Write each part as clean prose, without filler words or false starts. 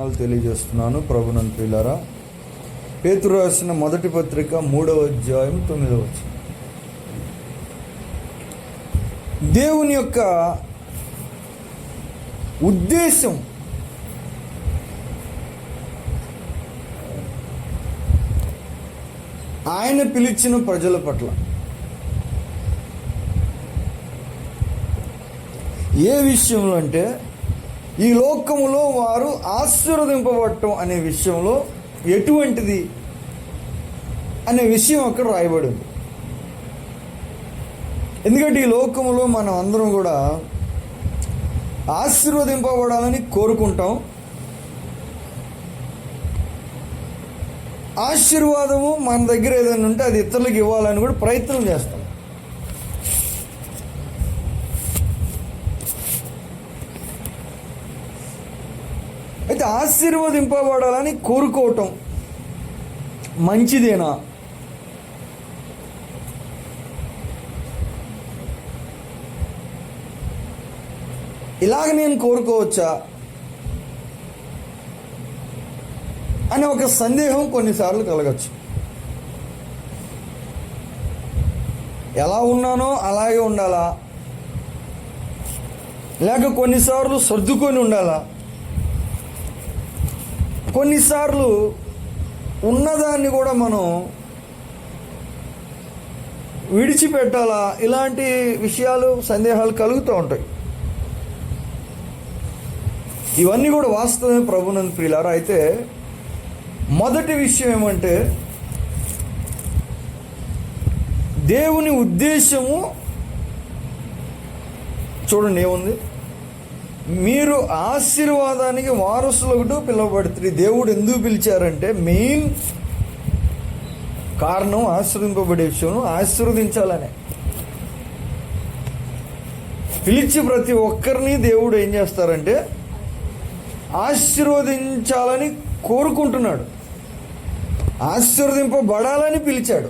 తెలియజేస్తున్నాను. ప్రభునందు ప్రియులారా, పేతురు రాసిన మొదటి పత్రిక 3వ అధ్యాయం 9వ వచనం. దేవుని యొక్క ఉద్దేశం ఆయన పిలిచిన ప్రజల పట్ల ఏ విషయంలో అంటే ఈ లోకములో వారు ఆశీర్వదింపబడటం అనే విషయంలో ఎటువంటిది అనే విషయం అక్కడ రాయబడింది. ఎందుకంటే ఈ లోకములో మనం అందరం కూడా ఆశీర్వదింపబడాలని కోరుకుంటాం. ఆశీర్వాదము మన దగ్గర ఏదైనా ఉంటే అది ఇతరులకు ఇవ్వాలని కూడా ప్రయత్నం చేస్తాం. అయితే ఆశీర్వదింపబడాలని కోరుకోవటం మంచిదేనా? ఇలాగ నేను కోరుకోవచ్చా అనే ఒక సందేహం కొన్నిసార్లు కలగచ్చు. ఎలా ఉన్నానో అలాగే ఉండాలా, లేక కొన్నిసార్లు సర్దుకొని ఉండాలా, కొన్నిసార్లు ఉన్నదాన్ని కూడా మనం విడిచిపెట్టాలా, ఇలాంటి విషయాలు సందేహాలు కలుగుతూ ఉంటాయి. ఇవన్నీ కూడా వాస్తవమే ప్రభునందు ప్రియులారా. అయితే మొదటి విషయం ఏమంటే, దేవుని ఉద్దేశము చూడండి ఏముంది. మీరు ఆశీర్వాదానికి వారసులకు పిలువబడుతుంది. దేవుడు ఎందుకు పిలిచారంటే మెయిన్ కారణం ఆశీర్వదింపబడే విషయం ఆశీర్వదించాలనే. పిలిచి ప్రతి ఒక్కరిని దేవుడు ఏం చేస్తారంటే ఆశీర్వదించాలని కోరుకుంటున్నాడు, ఆశీర్వదింపబడాలని పిలిచాడు.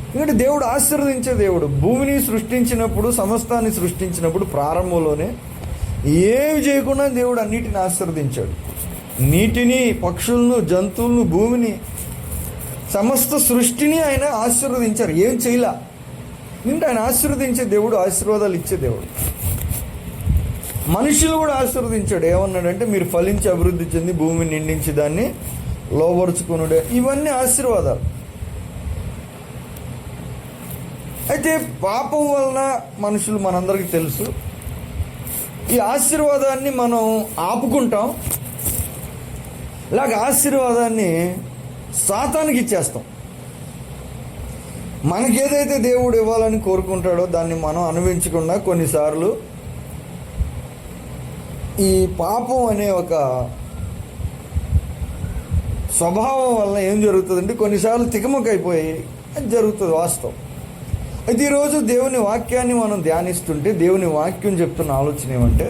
ఎందుకంటే దేవుడు ఆశీర్వదించే దేవుడు. భూమిని సృష్టించినప్పుడు, సమస్తాన్ని సృష్టించినప్పుడు ప్రారంభంలోనే ఏమి చేయకుండా దేవుడు అన్నిటిని ఆశీర్వదించాడు. నీటిని, పక్షులను, జంతువులను, భూమిని, సమస్త సృష్టిని ఆయన ఆశీర్వదించారు. ఏం చేయలా. ఎందుకంటే ఆయన ఆశీర్వదించే దేవుడు, ఆశీర్వాదాలు ఇచ్చే దేవుడు. మనుషులు కూడా ఆశీర్వదించాడు. ఏమన్నాడంటే మీరు ఫలించి అభివృద్ధి చెంది భూమిని నిండించి దాన్ని లోబరుచుకునుడే. ఇవన్నీ ఆశీర్వాదాలు. అయితే పాపం వలన మనుషులు మనందరికీ తెలుసు, ఈ ఆశీర్వాదాన్ని మనం ఆపుకుంటాం, ఇలాగ ఆశీర్వాదాన్ని సాతానికి ఇచ్చేస్తాం. మనకేదైతే దేవుడు ఇవ్వాలని కోరుకుంటాడో దాన్ని మనం అనుభవించకుండా కొన్నిసార్లు ఈ పాపం అనే ఒక స్వభావం వలన ఏం జరుగుతుందంటే కొన్నిసార్లు తికమకైపోయి అది జరుగుతుంది వాస్తవం. అయితే ఈరోజు దేవుని వాక్యాన్ని మనం ధ్యానిస్తుంటే దేవుని వాక్యం చెప్తున్న ఆలోచన ఏమంటే,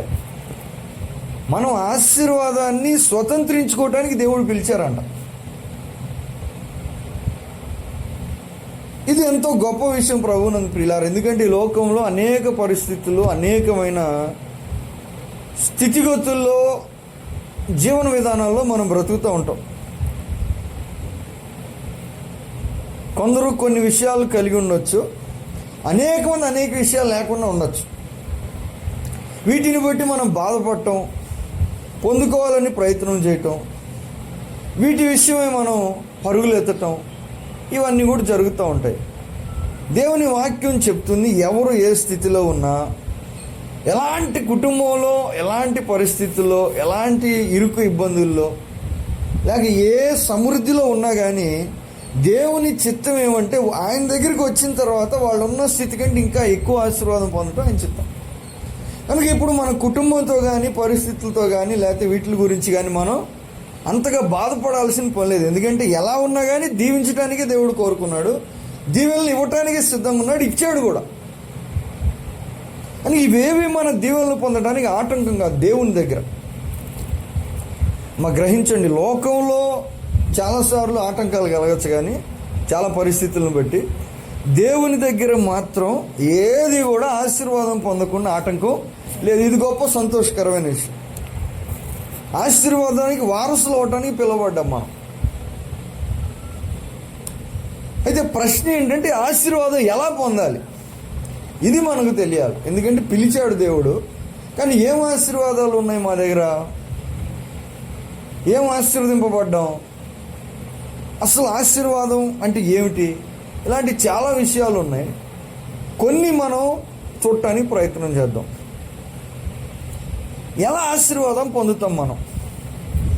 మనం ఆశీర్వాదాన్ని స్వతంత్రించుకోవడానికి దేవుడు పిలిచారంట. ఇది ఎంతో గొప్ప విషయం ప్రభువునందు ప్రియులారా. ఎందుకంటే ఈ లోకంలో అనేక పరిస్థితులు, అనేకమైన స్థితిగతుల్లో, జీవన విధానాల్లో మనం బ్రతుకుతూ ఉంటాం. కొందరు కొన్ని విషయాలు కలిగి ఉండొచ్చు, అనేక మంది అనేక విషయాలు లేకుండా ఉండొచ్చు. వీటిని బట్టి మనం బాధపడటం, పొందుకోవాలని ప్రయత్నం చేయటం, వీటి విషయమై మనం పరుగులు ఎత్తటం, ఇవన్నీ కూడా జరుగుతూ ఉంటాయి. దేవుని వాక్యం చెప్తుంది, ఎవరు ఏ స్థితిలో ఉన్నా, ఎలాంటి కుటుంబంలో, ఎలాంటి పరిస్థితుల్లో, ఎలాంటి ఇరుకు ఇబ్బందుల్లో, లేక ఏ సమృద్ధిలో ఉన్నా కానీ దేవుని చిత్తం ఏమంటే ఆయన దగ్గరికి వచ్చిన తర్వాత వాళ్ళు ఉన్న స్థితి కంటే ఇంకా ఎక్కువ ఆశీర్వాదం పొందటం ఆయన చిత్తం. కనుక ఇప్పుడు మన కుటుంబంతో కానీ, పరిస్థితులతో కానీ, లేకపోతే వీటి గురించి కానీ మనం అంతగా బాధపడాల్సిన పని లేదు. ఎందుకంటే ఎలా ఉన్నా కానీ దీవించడానికే దేవుడు కోరుకున్నాడు, దీవెనలు ఇవ్వటానికే సిద్ధంగా ఉన్నాడు, ఇచ్చాడు కూడా. అని ఇవేవి మన దీవెనలు పొందడానికి ఆటంకం కాదు దేవుని దగ్గర. మా గ్రహించండి, లోకంలో చాలాసార్లు ఆటంకాలు కలగచ్చు, కానీ చాలా పరిస్థితులను బట్టి దేవుని దగ్గర మాత్రం ఏది కూడా ఆశీర్వాదం పొందకుండా ఆటంకం లేదు. ఇది గొప్ప సంతోషకరమైన విషయం. ఆశీర్వాదానికి వారసులు అవటానికి పిలువబడ్డాం మనం. అయితే ప్రశ్న ఏంటంటే ఆశీర్వాదం ఎలా పొందాలి, ఇది మనకు తెలియాలి. ఎందుకంటే పిలిచాడు దేవుడు, కానీ ఏం ఆశీర్వాదాలు ఉన్నాయి మా దగ్గర, ఏం ఆశీర్వదింపబడ్డాం, అసలు ఆశీర్వాదం అంటే ఏమిటి, ఇలాంటి చాలా విషయాలు ఉన్నాయి. కొన్ని మనం చూడటానికి ప్రయత్నం చేద్దాం. ఎలా ఆశీర్వాదం పొందుతాం మనం?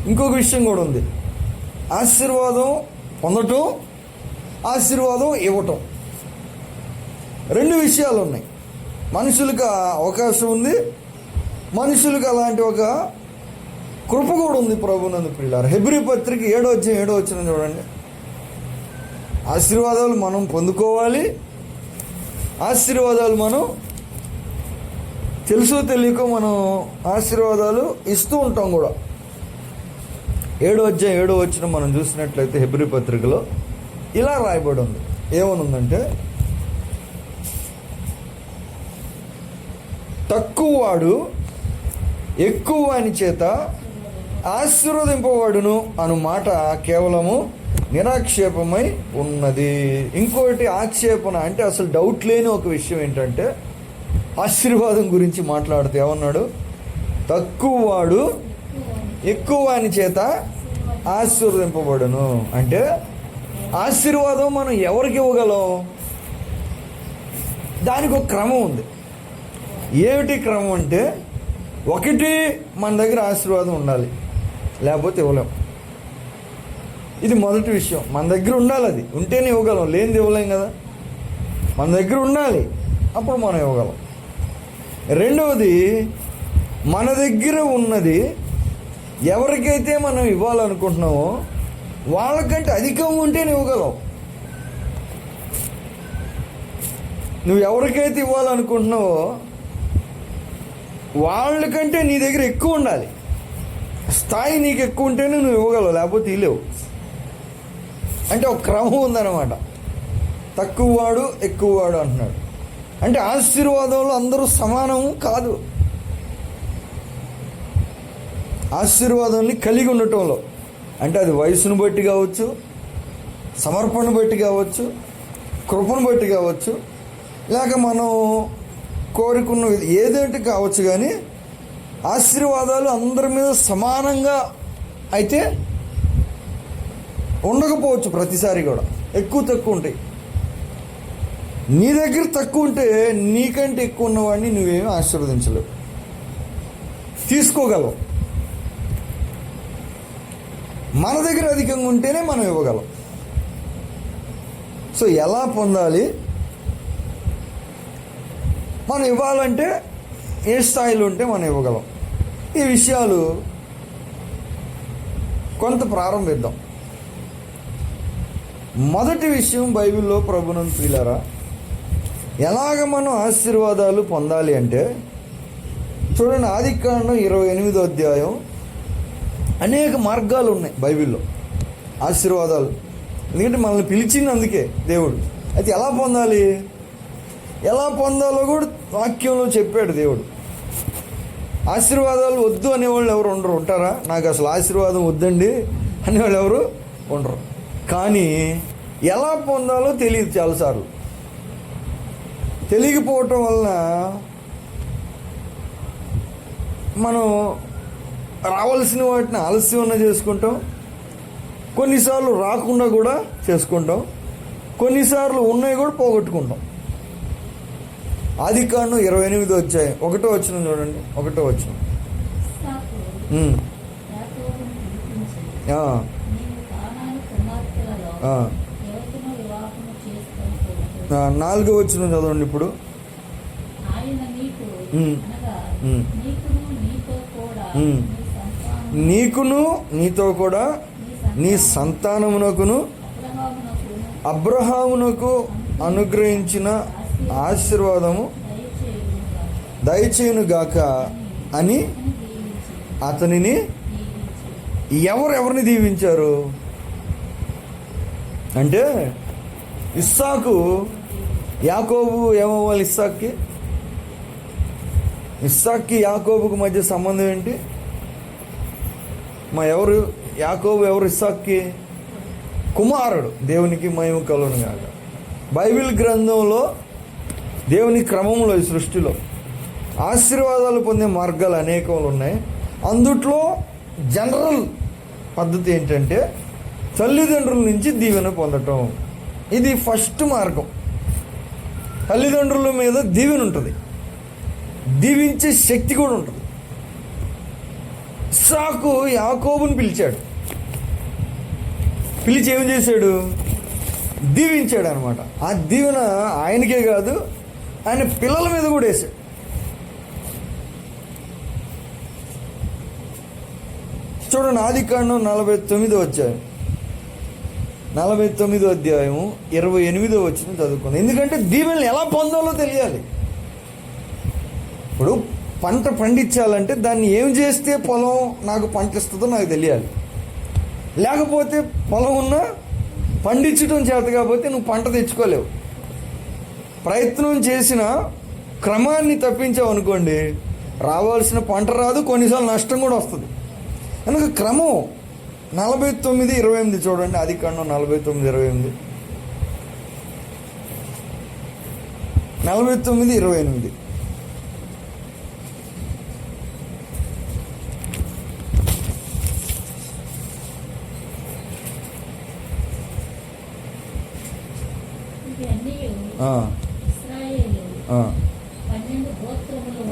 ఇంకొక విషయం కూడా ఉంది. ఆశీర్వాదం పొందటం, ఆశీర్వాదం ఇవ్వటం, రెండు విషయాలు ఉన్నాయి. మనుషులకు అవకాశం ఉంది, మనుషులకు అలాంటి ఒక కృప కూడా ఉంది ప్రభునందు ప్రియులారా. హెబ్రీ పత్రిక 7:7 చూడండి. ఆశీర్వాదాలు మనం పొందుకోవాలి, ఆశీర్వాదాలు మనం తెలుసో తెలియకో మనం ఆశీర్వాదాలు ఇస్తూ ఉంటాం కూడా. 7:7 మనం చూసినట్లయితే హెబ్రీ పత్రికలో ఇలా రాయబడి ఉంది. ఏమనుందంటే, తక్కువ వాడు ఎక్కువ వాని చేత ఆశీర్వదింపబడును అను మాట కేవలము నిరాక్షేపమై ఉన్నది. ఇంకోటి ఆక్షేపణ అంటే అసలు డౌట్ లేని ఒక విషయం ఏంటంటే, ఆశీర్వాదం గురించి మాట్లాడితే ఏమన్నాడు? తక్కువ వాడు ఎక్కువ వాని చేత ఆశీర్వదింపబడును. అంటే ఆశీర్వాదం మనం ఎవరికి ఇవ్వగలం? దానికి ఒక క్రమం ఉంది. ఏమిటి క్రమం అంటే, ఒకటి మన దగ్గర ఆశీర్వాదం ఉండాలి, లేకపోతే ఇవ్వలేం. ఇది మొదటి విషయం. మన దగ్గర ఉండాలి, అది ఉంటేనే ఇవ్వగలం, లేనిది ఇవ్వలేం కదా. మన దగ్గర ఉండాలి, అప్పుడు మనం ఇవ్వగలం. రెండవది, మన దగ్గర ఉన్నది ఎవరికైతే మనం ఇవ్వాలనుకుంటున్నామో వాళ్ళకంటే అధికంగా ఉంటేనే ఇవ్వగలం. నువ్వు ఎవరికైతే ఇవ్వాలనుకుంటున్నావో వాళ్ళకంటే నీ దగ్గర ఎక్కువ ఉండాలి, స్థాయి నీకు ఎక్కువ ఉంటేనే నువ్వు ఇవ్వగలవు, లేకపోతే ఇవ్వలేవు. అంటే ఒక క్రమం ఉందన్నమాట. తక్కువ వాడు ఎక్కువ వాడు అంటున్నాడు. అంటే ఆశీర్వాదంలో అందరూ సమానము కాదు. ఆశీర్వాదాన్ని కలిగి ఉండటంలో, అంటే అది వయసును బట్టి కావచ్చు, సమర్పణను బట్టి కావచ్చు, కృపను బట్టి కావచ్చు, లేక మనం కోరుకున్న ఏదేంటి కావచ్చు. కానీ ఆశీర్వాదాలు అందరి మీద సమానంగా అయితే ఉండకపోవచ్చు. ప్రతిసారి కూడా ఎక్కువ తక్కువ ఉంటాయి. నీ దగ్గర తక్కువ ఉంటే నీకంటే ఎక్కువ ఉన్నవాడిని నువ్వేమీ ఆశీర్వదించలేవు, తీసుకోగలవు. మన దగ్గర అధికంగా ఉంటేనే మనం ఇవ్వగలం. సో ఎలా పొందాలి? మనం ఇవ్వాలంటే ఏ స్థాయిలో ఉంటే మనం ఇవ్వగలం. ఈ విషయాలు కొంత ప్రారంభిద్దాం. మొదటి విషయం, బైబిల్లో ప్రభునందు ప్రియులారా, ఎలాగ మనం ఆశీర్వాదాలు పొందాలి అంటే చూడండి. ఆదికాండం 28వ అధ్యాయం. అనేక మార్గాలు ఉన్నాయి బైబిల్లో ఆశీర్వాదాలు. ఎందుకంటే మనల్ని పిలిచింది అందుకే దేవుడు. అయితే ఎలా పొందాలి, ఎలా పొందాలో కూడా వాక్యంలో చెప్పాడు దేవుడు. ఆశీర్వాదాలు వద్దు అనేవాళ్ళు ఎవరు ఉండరు? ఉంటారా? నాకు అసలు ఆశీర్వాదం వద్దండి అనేవాళ్ళు ఎవరు ఉండరు. కానీ ఎలా పొందాలో తెలియదు. చాలాసార్లు తెలియకపోవటం వలన మనం రావాల్సిన వాటిని ఆలస్యంగా చేసుకుంటాం, కొన్నిసార్లు రాకుండా కూడా చేసుకుంటాం, కొన్నిసార్లు ఉన్నాయి కూడా పోగొట్టుకుంటాం. ఆదికాండం 28వ అధ్యాయం 1వ వచనం చూడండి. 1వ వచనం. 4వ వచనం చదవండి ఇప్పుడు. నీకును నీతో కూడా నీ సంతానమునకును అబ్రహామునకు అనుగ్రహించిన ఆశీర్వాదము దయచేయునుగాక అని అతనిని ఎవరెవరిని దీవించారు అంటే, ఇస్సాకు, యాకోబు ఏమవ్వాలి? ఇస్సాక్కి యాకోబుకు మధ్య సంబంధం ఏంటి? ఎవరు యాకోబు? ఎవరు? ఇస్సాక్కి కుమారుడు. దేవునికి మహిమ కలుగును గాక. బైబిల్ గ్రంథంలో దేవుని క్రమంలో ఈ సృష్టిలో ఆశీర్వాదాలు పొందే మార్గాలు అనేకములు ఉన్నాయి. అందుట్లో జనరల్ పద్ధతి ఏంటంటే తల్లిదండ్రుల నుంచి దీవెన పొందటం. ఇది ఫస్ట్ మార్గం. తల్లిదండ్రుల మీద దీవెన ఉంటుంది, దీవించే శక్తి కూడా ఉంటుంది. ఇస్సాకు యాకోబుని పిలిచాడు, పిలిచి ఏం చేశాడు? దీవించాడు అనమాట. ఆ దీవెన ఆయనకే కాదు, ఆయన పిల్లల మీద కూడా వేశాడు. చూడండి, ఆదికాండం 49వ అధ్యాయం 49వ అధ్యాయము 28వ వచనం చదువుకుంది. ఎందుకంటే దీవెనలు ఎలా పొందాలో తెలియాలి. ఇప్పుడు పంట పండించాలంటే దాన్ని ఏం చేస్తే పొలం నాకు పంట ఇస్తుందో నాకు తెలియాలి. లేకపోతే పొలం ఉన్నా పండించడం చేత కాకపోతే నువ్వు పంట తెచ్చుకోలేవు. ప్రయత్నం చేసిన క్రమాన్ని తప్పించావు అనుకోండి, రావాల్సిన పంట రాదు, కొన్నిసార్లు నష్టం కూడా వస్తుంది. కనుక క్రమం 49:28 చూడండి. ఆదికాండం 49:28. 49:28.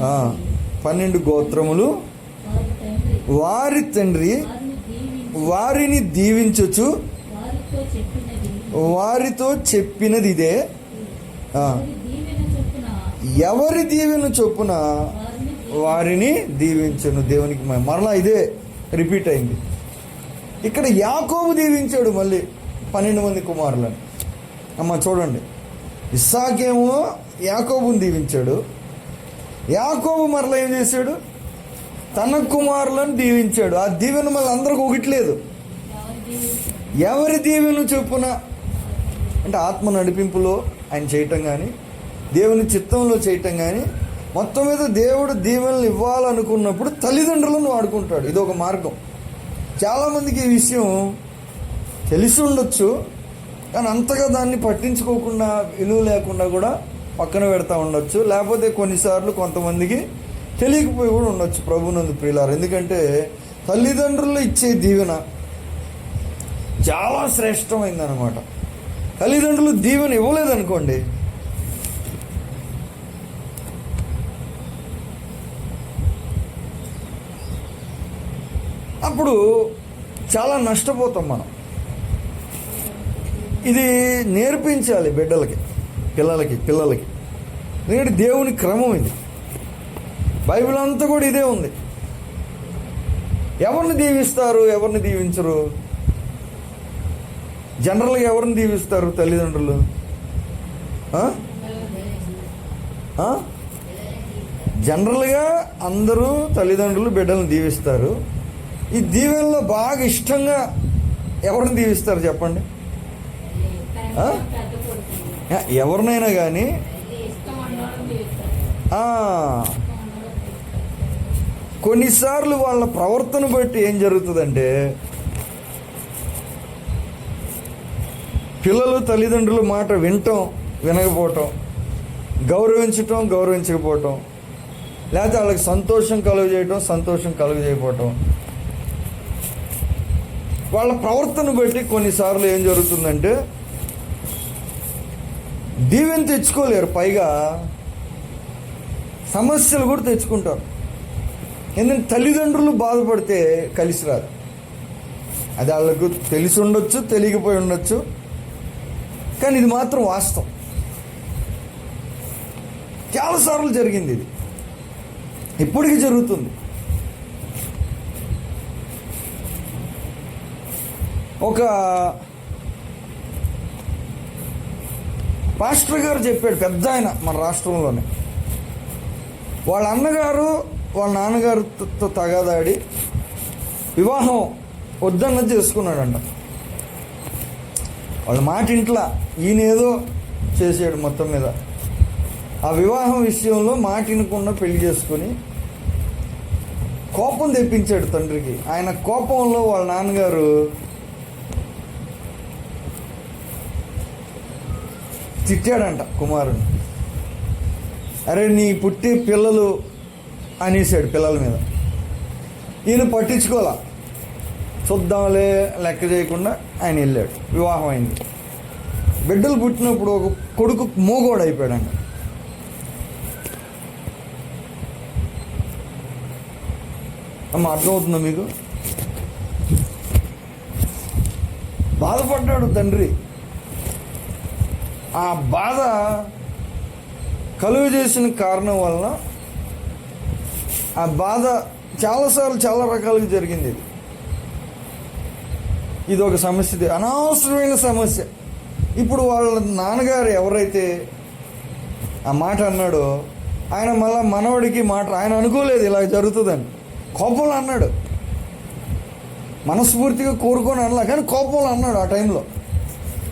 ఆ 12 గోత్రములు వారి తండ్రి వారిని దీవించుచు వారితో చెప్పినది ఇదే, ఎవరి దీవెన చొప్పున వారిని దీవించను. దేవునికి మరలా ఇదే రిపీట్ అయింది. ఇక్కడ యాకోబు దీవించాడు మళ్ళీ 12 మంది కుమారులను. అమ్మ చూడండి, ఇస్సాకేమో యాకోబుని దీవించాడు, యాకోబు మరలా ఏం చేశాడు? తన కుమారులను దీవించాడు. ఆ దీవెన మళ్ళీ అందరికి ఒకట్లేదు, ఎవరి దీవెన చొప్పున అంటే ఆత్మ నడిపింపులో ఆయన చేయటం కానీ, దేవుని చిత్తంలో చేయటం కానీ, మొత్తం మీద దేవుడు దీవెనలు ఇవ్వాలనుకున్నప్పుడు తల్లిదండ్రులను వాడుకుంటాడు. ఇది ఒక మార్గం. చాలామందికి ఈ విషయం తెలిసి ఉండొచ్చు, కానీ అంతగా దాన్ని పట్టించుకోకుండా, విలువ లేకుండా కూడా పక్కన పెడతా ఉండొచ్చు. లేకపోతే కొన్నిసార్లు కొంతమందికి తెలియకపోయి కూడా ఉండొచ్చు ప్రభునందు ప్రియులారు. ఎందుకంటే తల్లిదండ్రులు ఇచ్చే దీవెన చాలా శ్రేష్టమైందనమాట. తల్లిదండ్రులు దీవెన ఇవ్వలేదనుకోండి, అప్పుడు చాలా నష్టపోతాం మనం. ఇది నేర్పించాలి బిడ్డలకి, పిల్లలకి. ఎందుకంటే దేవుని క్రమం ఇది. బైబిల్ అంతా కూడా ఇదే ఉంది. ఎవరిని దీవిస్తారు, ఎవరిని దీవించరు? జనరల్గా ఎవరిని దీవిస్తారు తల్లిదండ్రులు? జనరల్గా అందరూ తల్లిదండ్రులు బిడ్డలను దీవిస్తారు. ఈ దీవెనలో బాగా ఇష్టంగా ఎవరిని దీవిస్తారు చెప్పండి? ఎవరినైనా కానీ కొన్నిసార్లు వాళ్ళ ప్రవర్తన బట్టి ఏం జరుగుతుందంటే, పిల్లలు తల్లిదండ్రుల మాట వినటం, వినకపోవటం, గౌరవించకపోవటం, లేకపోతే వాళ్ళకి సంతోషం కలుగజేయటం, సంతోషం కలుగజేయకపోవటం, వాళ్ళ ప్రవర్తన బట్టి కొన్నిసార్లు ఏం జరుగుతుందంటే దీవెన తెచ్చుకోలేరు, పైగా సమస్యలు కూడా తెచ్చుకుంటారు. ఎందుకంటే తల్లిదండ్రులు బాధపడితే కలిసి రాదు. అది వాళ్ళకు తెలిసి ఉండొచ్చు, తెలియకపోయి ఉండొచ్చు, కానీ ఇది మాత్రం వాస్తవం. చాలాసార్లు జరిగింది ఇది, ఇప్పటికీ జరుగుతుంది. ఒక పాస్టర్ గారు చెప్పాడు, పెద్ద ఆయన మన రాష్ట్రంలోనే. వాళ్ళ అన్నగారు వాళ్ళ నాన్నగారితో తగాదాడి వివాహం వద్దన్నది చేసుకున్నాడంట. వాళ్ళ మాట ఇంట్లో ఈయనేదో చేసాడు. మొత్తం మీద ఆ వివాహం విషయంలో మాట వినకుండా పెళ్లి చేసుకుని కోపం తెప్పించాడు తండ్రికి. ఆయన కోపంలో వాళ్ళ నాన్నగారు తిట్టాడంట కుమారుని. అరే నీ పుట్టి పిల్లలు అనేసాడు పిల్లల మీద. ఈయన పట్టించుకోవాలా, చూద్దాంలే లెక్క చేయకుండా ఆయన వెళ్ళాడు. వివాహం అయింది. బిడ్డలు పుట్టినప్పుడు ఒక కొడుకు మోగోడు అయిపోయాడంట. అమ్మ అర్థమవుతుందా మీకు? బాధపడ్డాడు తండ్రి. ఆ బాధ కలుగు చేసిన కారణం వలన ఆ బాధ చాలాసార్లు చాలా రకాలుగా జరిగింది. ఇది ఒక సమస్య, ఇది అనవసరమైన సమస్య. ఇప్పుడు వాళ్ళ నాన్నగారు ఎవరైతే ఆ మాట అన్నాడో ఆయన మళ్ళా మనవడికి మాట, ఆయన అనుకోలేదు ఇలా జరుగుతుందని, కోపంలో అన్నాడు. మనస్ఫూర్తిగా కోరుకొని అనలా, కానీ కోపంలో అన్నాడు ఆ టైంలో.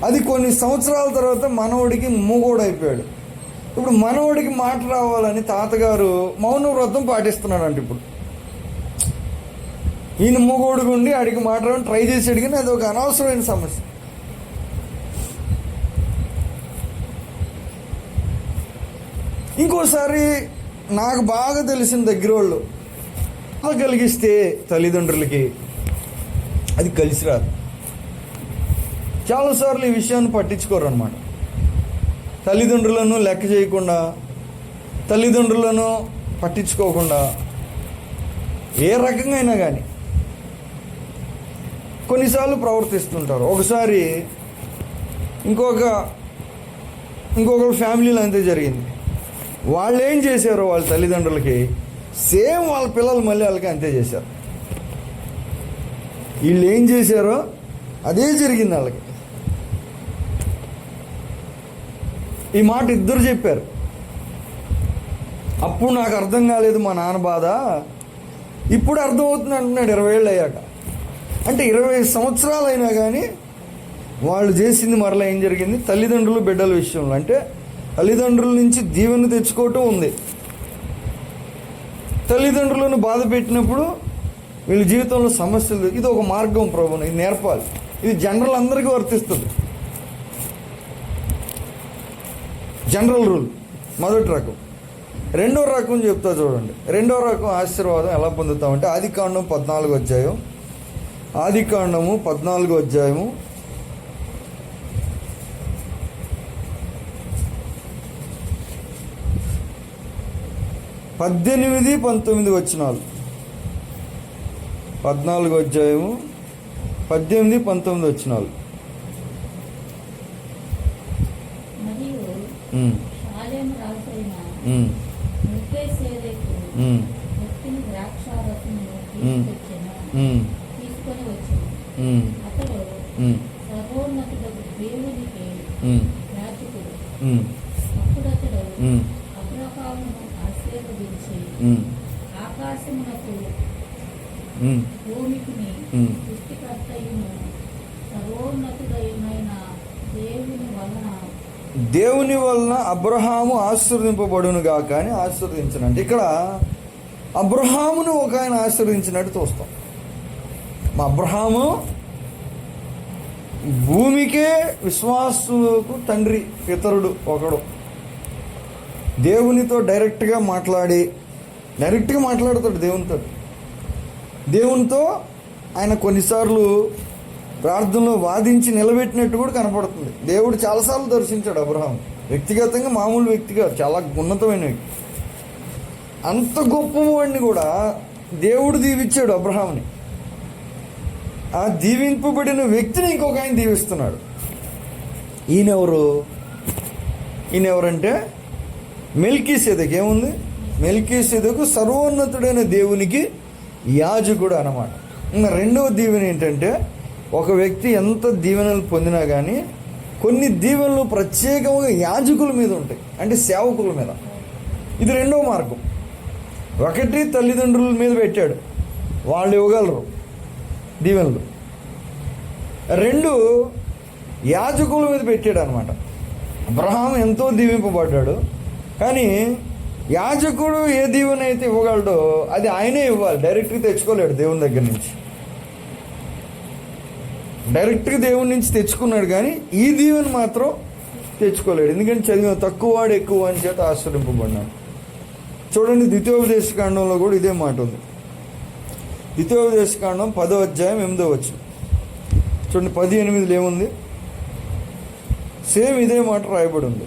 అది కొన్ని సంవత్సరాల తర్వాత మనవడికి మూగోడు అయిపోయాడు. ఇప్పుడు మనవడికి మాట రావాలని తాతగారు మౌన వ్రతం పాటిస్తున్నాడంట. ఇప్పుడు ఈయన మూగోడుగా ఉండి ఆడికి మాట రావని ట్రై చేసాడు, కానీ అది ఒక అనవసరమైన సమస్య. ఇంకోసారి నాకు బాగా తెలిసిన దగ్గర వాళ్ళు కలిగిస్తే తల్లిదండ్రులకి అది కలిసి రాదు. చాలాసార్లు ఈ విషయాన్ని పట్టించుకోరు అనమాట. తల్లిదండ్రులను లెక్క చేయకుండా, తల్లిదండ్రులను పట్టించుకోకుండా ఏ రకంగా అయినా కానీ కొన్నిసార్లు ప్రవర్తిస్తుంటారు. ఒకసారి ఇంకొక ఫ్యామిలీలో అంతే జరిగింది. వాళ్ళు ఏం చేశారో వాళ్ళ తల్లిదండ్రులకి సేమ్ వాళ్ళ పిల్లలు మళ్ళీ వాళ్ళకి అంతే చేశారు. వీళ్ళు ఏం చేశారో అదే జరిగింది వాళ్ళకి. ఈ మాట ఇద్దరు చెప్పారు. అప్పుడు నాకు అర్థం కాలేదు మా నాన్న బాధ, ఇప్పుడు అర్థమవుతుంది అంటున్నాడు 20 ఏళ్ళు అయ్యాక. అంటే 20 సంవత్సరాలు అయినా కానీ వాళ్ళు చేసింది మరలా ఏం జరిగింది? తల్లిదండ్రులు బిడ్డల విషయంలో అంటే తల్లిదండ్రుల నుంచి దీవెన తెచ్చుకోవటం ఉంది. తల్లిదండ్రులను బాధ పెట్టినప్పుడు వీళ్ళ జీవితంలో సమస్యలు. ఇది ఒక మార్గం ప్రభువుని, ఇది నేర్పాలి. ఇది జనరల్ అందరికీ వర్తిస్తుంది. జనరల్ రూల్ మొదటి రకం. రెండో రకం చెప్తా చూడండి. రెండో రకం ఆశీర్వాదం ఎలా పొందుతామంటే ఆదికాండం 14వ అధ్యాయం. ఆదికాండము 14వ అధ్యాయము 18-19 వచనాలు. 14వ అధ్యాయము 18-19 వచనాలు. ఆకాశమునకు భూమికిని సృష్టికర్తయును సర్వోన్నతుడైన దేవుని వలన అబ్రహాము ఆశీర్వదింపబడును గాక అని ఆశీర్వదించినట్టు ఇక్కడ అబ్రహామును ఒక ఆయన ఆశీర్వదించినట్టు చూస్తాం. మా అబ్రహాము భూమికే విశ్వాసులకు తండ్రి, పితరుడు ఒకడు. దేవునితో డైరెక్ట్గా మాట్లాడతాడు దేవునితో ఆయన కొన్నిసార్లు ప్రార్థనలో వాదించి నిలబెట్టినట్టు కూడా కనపడుతుంది. దేవుడు చాలాసార్లు దర్శించాడు అబ్రహాం. వ్యక్తిగతంగా మామూలు వ్యక్తిగా చాలా ఉన్నతమైన వ్యక్తి. అంత గొప్పవాడిని కూడా దేవుడు దీవించాడు అబ్రహాంని. ఆ దీవింపబడిన వ్యక్తిని ఇంకొక ఆయన దీవిస్తున్నాడు. ఈయనెవరంటే మెల్కీసెదెకు. ఏముంది? మెల్కీసెదెకు సర్వోన్నతుడైన దేవునికి యాజకుడు అన్నమాట. ఇంకా రెండవ దీవెన ఏంటంటే ఒక వ్యక్తి ఎంత దీవెనలు పొందినా కానీ కొన్ని దీవెనలు ప్రత్యేకంగా యాజకుల మీద ఉంటాయి, అంటే సేవకుల మీద. ఇది రెండవ మార్గం. ఒకటి తల్లిదండ్రుల మీద పెట్టాడు, వాళ్ళు ఇవ్వగలరు దీవెనలు. రెండు యాజకుల మీద పెట్టాడు అనమాట. అబ్రహాం ఎంతో దీవింపబడ్డాడు, కానీ యాజకుడు ఏ దీవెన అయితే ఇవ్వగలడో అది ఆయనే ఇవ్వాలి, డైరెక్ట్గా తెచ్చుకోలేడు దేవుని దగ్గర నుంచి. డైరెక్ట్గా దేవుని నుంచి తెచ్చుకున్నాడు కానీ ఈ దీవెన మాత్రం తెచ్చుకోలేడు. ఎందుకంటే చదివిన తక్కువ వాడు ఎక్కువ అని చేత ఆశ్రయింపబడినాడు. చూడండి, ద్వితీయోపదేశకాండంలో కూడా ఇదే మాట ఉంది. ద్వితీయోపదేశకాండం 10వ అధ్యాయం 8వ వచనం చూడండి. 10:8 ఏముంది? సేమ్ ఇదే మాట రాయబడి ఉంది.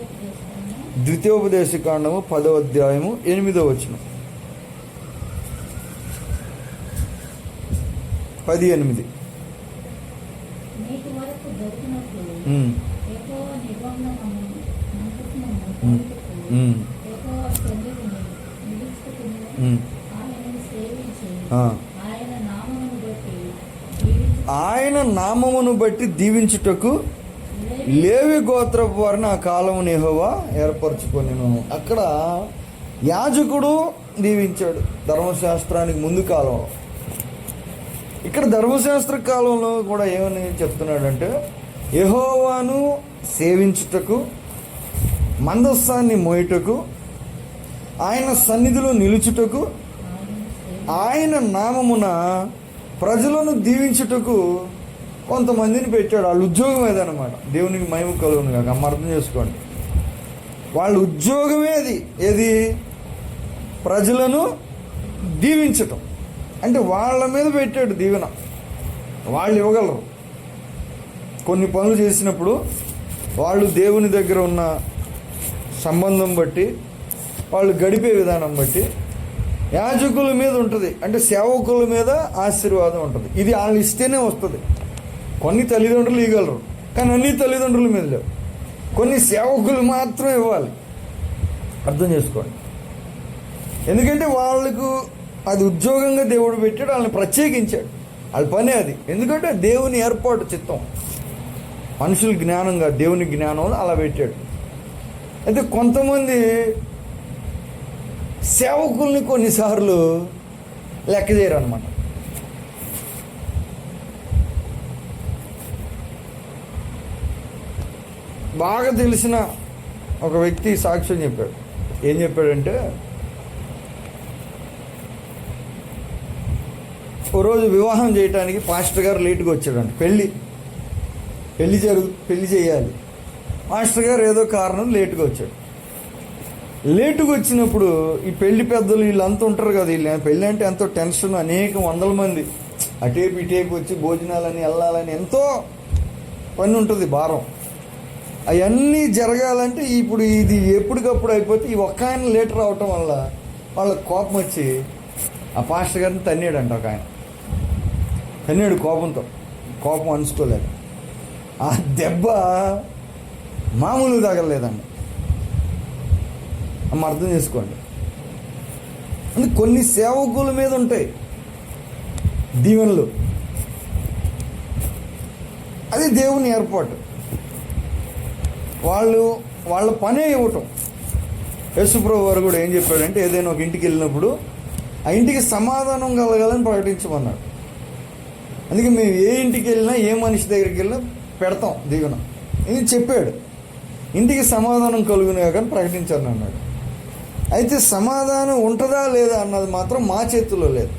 ద్వితీయోపదేశకాండము 10వ అధ్యాయము 8వ వచనం. 10:8. నేటి వరకు జరిగినప్పుడు ఉమ్, యెహోవా నిబంధనను ఉమ్, ఉమ్, యెహోవా సన్నిధిని నిలుచుకుని ఉమ్. ఆయనను సేవించి ఆ. ఆయన నామమును బట్టి జీవించు ఆయన నామమును బట్టి దీవించుటకు లేవి గోత్రపు వారిని ఆ కాలమును యెహోవా ఏర్పరచుకొనెను. అక్కడ యాజకుడు దీవించాడు ధర్మశాస్త్రానికి ముందు కాలంలో. ఇక్కడ ధర్మశాస్త్ర కాలంలో కూడా ఏమని చెప్తున్నాడంటే, యెహోవాను సేవించుటకు, మందస్సాన్ని మోయుటకు, ఆయన సన్నిధిలో నిలుచుటకు, ఆయన నామమున ప్రజలను దీవించుటకు కొంతమందిని పెట్టాడు. వాళ్ళ ఉద్యోగం ఏదన్నమాట. దేవునికి మహిమ కలుగును కాక. అర్థం చేసుకోండి, వాళ్ళ ఉద్యోగమే అది. ఏది? ప్రజలను దీవించటం. అంటే వాళ్ళ మీద పెట్టాడు దీవెన. వాళ్ళు ఇవ్వగలరు. కొన్ని పనులు చేసినప్పుడు వాళ్ళు దేవుని దగ్గర ఉన్న సంబంధం బట్టి, వాళ్ళు గడిపే విధానం బట్టి యాజకుల మీద ఉంటుంది. అంటే సేవకుల మీద ఆశీర్వాదం ఉంటుంది. ఇది వాళ్ళు ఇస్తేనే వస్తుంది. కొన్ని తల్లిదండ్రులు ఇవ్వగలరు, కానీ అన్ని తల్లిదండ్రుల మీద లేవు. కొన్ని సేవకులు మాత్రం ఇవ్వాలి. అర్థం చేసుకోండి. ఎందుకంటే వాళ్ళకు అది ఉద్యోగంగా దేవుడు పెట్టాడు, వాళ్ళని ప్రత్యేకించాడు. వాళ్ళ పనే అది. ఎందుకంటే దేవుని ఏర్పాటు చిత్తం, మనుషుల జ్ఞానంగా దేవుని జ్ఞానంలో అలా పెట్టాడు. అయితే కొంతమంది సేవకుల్ని కొన్నిసార్లు లెక్క చేయరు అనమాట. బాగా తెలిసిన ఒక వ్యక్తి సాక్ష్యం చెప్పాడు. ఏం చెప్పాడంటే, ఓ రోజు వివాహం చేయడానికి పాస్టర్ గారు లేటుగా వచ్చాడంట. పెళ్లి చేయాలి. మాస్టర్ గారు ఏదో కారణం లేటుగా వచ్చాడు. లేటుగా వచ్చినప్పుడు ఈ పెళ్లి పెద్దలు వీళ్ళంతా ఉంటారు కదా, వీళ్ళు పెళ్ళి అంటే ఎంతో టెన్షన్, అనేక వందల మంది అటేపు ఇటేపు వచ్చి భోజనాలని వెళ్ళాలని ఎంతో పని ఉంటుంది, భారం. అవన్నీ జరగాలంటే ఇప్పుడు ఇది ఎప్పటికప్పుడు అయిపోతే ఈ ఒక్క ఆయన లేట్ రావటం వల్ల వాళ్ళకి కోపం వచ్చి ఆ పాస్టర్ గారిని తన్నాడంట. ఒక ఆయన తన్నాడు కోపంతో, కోపం అణుచుకోలేక. ఆ దెబ్బ మామూలు తగలలేదండి. అర్థం చేసుకోండి. అంటే కొన్ని సేవకుల మీద ఉంటాయి దీవెనలు. అది దేవుని ఏర్పాటు. వాళ్ళ పనే ఇవ్వటం. యేసుప్రభు వారు కూడా ఏం చెప్పాడంటే, ఏదైనా ఒక ఇంటికి వెళ్ళినప్పుడు ఆ ఇంటికి సమాధానం కలగాలని ప్రకటించమన్నాడు. అందుకే మేము ఏ ఇంటికి వెళ్ళినా, ఏ మనిషి దగ్గరికి వెళ్ళినా పెడతాం దీవెన. ఇది చెప్పాడు. ఇంటికి సమాధానం కలుగునే కానీ ప్రకటించాను అన్నాడు. అయితే సమాధానం ఉంటుందా లేదా అన్నది మాత్రం మా చేతుల్లో లేదు.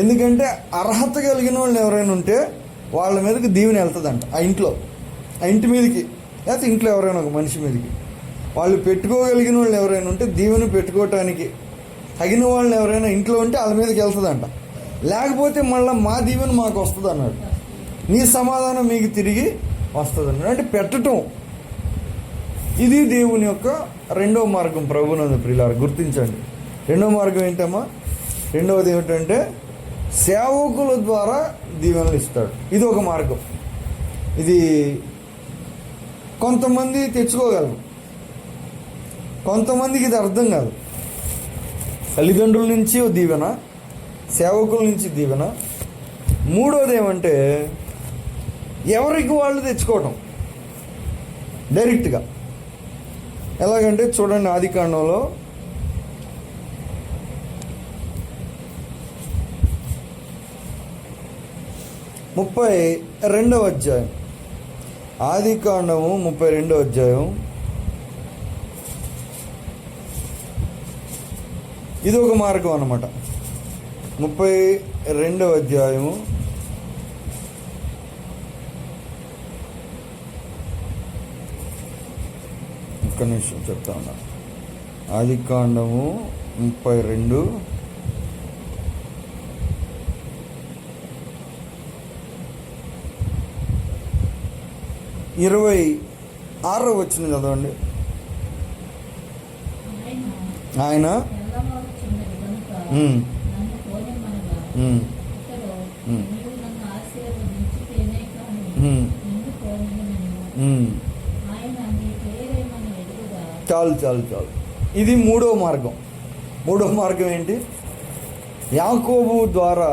ఎందుకంటే అర్హత కలిగిన వాళ్ళు ఎవరైనా ఉంటే వాళ్ళ మీదకి దీవెన వెళ్తుందంట. ఆ ఇంటి మీదకి, లేకపోతే ఇంట్లో ఎవరైనా ఒక మనిషి మీదకి వాళ్ళు పెట్టుకోగలిగిన వాళ్ళు ఎవరైనా ఉంటే దీవెన పెట్టుకోవటానికి తగిన వాళ్ళు ఎవరైనా ఇంట్లో ఉంటే వాళ్ళ మీదకి వెళ్తుందంట. లేకపోతే మళ్ళీ మా దీవెన మాకు వస్తుంది అన్నాడు. నీ సమాధానం మీకు తిరిగి వస్తుంది అన్నాడు. అంటే పెట్టటం, ఇది దేవుని యొక్క రెండవ మార్గం. ప్రభునందు ప్రియులారా, గుర్తించండి. రెండవ మార్గం ఏంటమ్మా? రెండవది ఏమిటంటే సేవకుల ద్వారా దీవెనలు ఇస్తాడు. ఇది ఒక మార్గం. ఇది కొంతమంది తెచ్చుకోగలరు, కొంతమందికి ఇది అర్థం కాదు. తల్లిదండ్రుల నుంచి దీవెన, సేవకుల నుంచి దీవెన. మూడోది ఏమంటే ఎవరికి వాళ్ళు తెచ్చుకోవటం డైరెక్ట్గా. ఎలాగంటే చూడండి, ఆదికాండంలో 32వ అధ్యాయం. ఆదికాండము 32వ అధ్యాయం ఇది ఒక మార్గం అన్నమాట. 32వ అధ్యాయము ఒక్క నిమిషం చెప్తా ఉన్నా. ఆదికాండము 32 26వ వచనం చదవండి. ఆయన తెల్లవారుచున్నది కనుక ఉమ్, నన్ను పోనిమ్మనగా ఉమ్, ఇతడు ఉమ్. నీవు నన్ను ఆశీర్వదించితేనే కానీ ఉమ్, నిన్ను పోనిమ్మనను. ఉమ్. ఆయన నీ పేరేమని ఎదురుగా చాలు చాలు చాలు. ఇది మూడో మార్గం. మూడో మార్గం ఏంటి? యాకోబు ద్వారా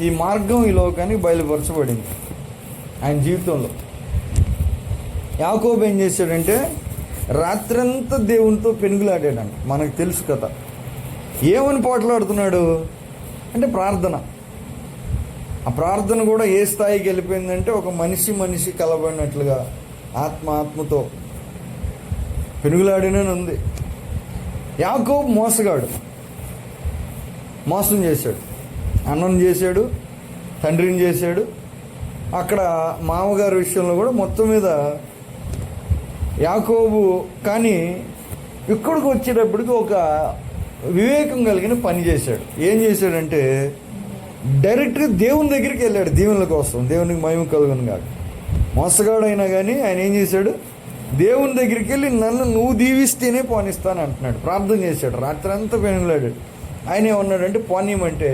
ఈ మార్గం ఈ లోకానికి బయలుపరచబడింది ఆయన జీవితంలో. యాకోబు ఏం చేశాడంటే రాత్రంతా దేవునితో పెనుగులాడాడంట. మనకు తెలుసు కదా. ఏమని పోట్లాడుతున్నాడు అంటే ప్రార్థన. ఆ ప్రార్థన కూడా ఏ స్థాయికి వెళ్ళిపోయిందంటే ఒక మనిషి కలబడినట్లుగా ఆత్మతో పెనుగులాడినని ఉంది. యాకోబు మోసగాడు, మోసం చేశాడు, అన్నం చేశాడు, తండ్రిని చేశాడు. అక్కడ మామగారి విషయంలో కూడా మొత్తం మీద యాకోబు. కానీ ఇక్కడికి వచ్చేటప్పటికి ఒక వివేకం కలిగిన పని చేశాడు. ఏం చేశాడంటే డైరెక్ట్గా దేవుని దగ్గరికి వెళ్ళాడు దీవెనల కోసం, దేవునికి మహిమ కలుగును కాదు. మోసగాడైనా కానీ ఆయన ఏం చేశాడు? దేవుని దగ్గరికి వెళ్ళి నన్ను నువ్వు దీవిస్తేనే పోనిస్తాను అంటున్నాడు. ప్రార్థన చేశాడు, రాత్రి అంతా పెనుగులాడు. ఆయన ఏమన్నాడంటే పోనీయమంటే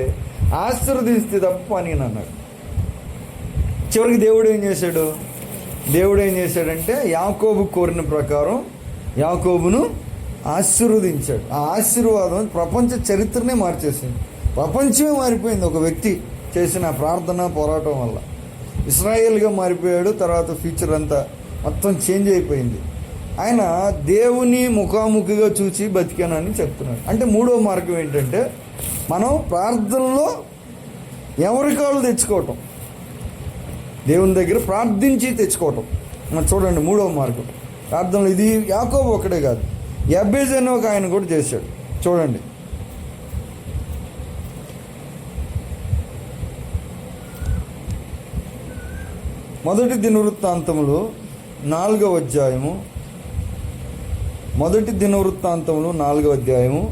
ఆశీర్వదిస్తే తప్ప పోనీయను అన్నాడు. చివరికి దేవుడు ఏం చేశాడంటే యాకోబు కోరిన ప్రకారం యాకోబును ఆశీర్వదించాడు. ఆ ఆశీర్వాదం ప్రపంచ చరిత్రనే మార్చేసింది. ప్రపంచమే మారిపోయింది ఒక వ్యక్తి చేసిన ప్రార్థన పోరాటం వల్ల. ఇశ్రాయేల్గా మారిపోయాడు. తర్వాత ఫ్యూచర్ అంతా మొత్తం చేంజ్ అయిపోయింది. ఆయన దేవుని ముఖాముఖిగా చూసి బతికానని చెప్తున్నాడు. అంటే మూడో మార్గం ఏంటంటే మనం ప్రార్థనలో ఎవరి కాళ్ళు తెచ్చుకోవటం, దేవుని దగ్గర ప్రార్థించి తెచ్చుకోవటం. మనం చూడండి మూడవ మార్గం ప్రార్థనలు. ఇది యాకోబు ఒకటే కాదు, యబ్బేజు అని ఒక ఆయన కూడా చేశాడు. చూడండి మొదటి దినవృత్తాంతములు 4వ అధ్యాయము, మొదటి దినవృత్తాంతములు 4వ అధ్యాయము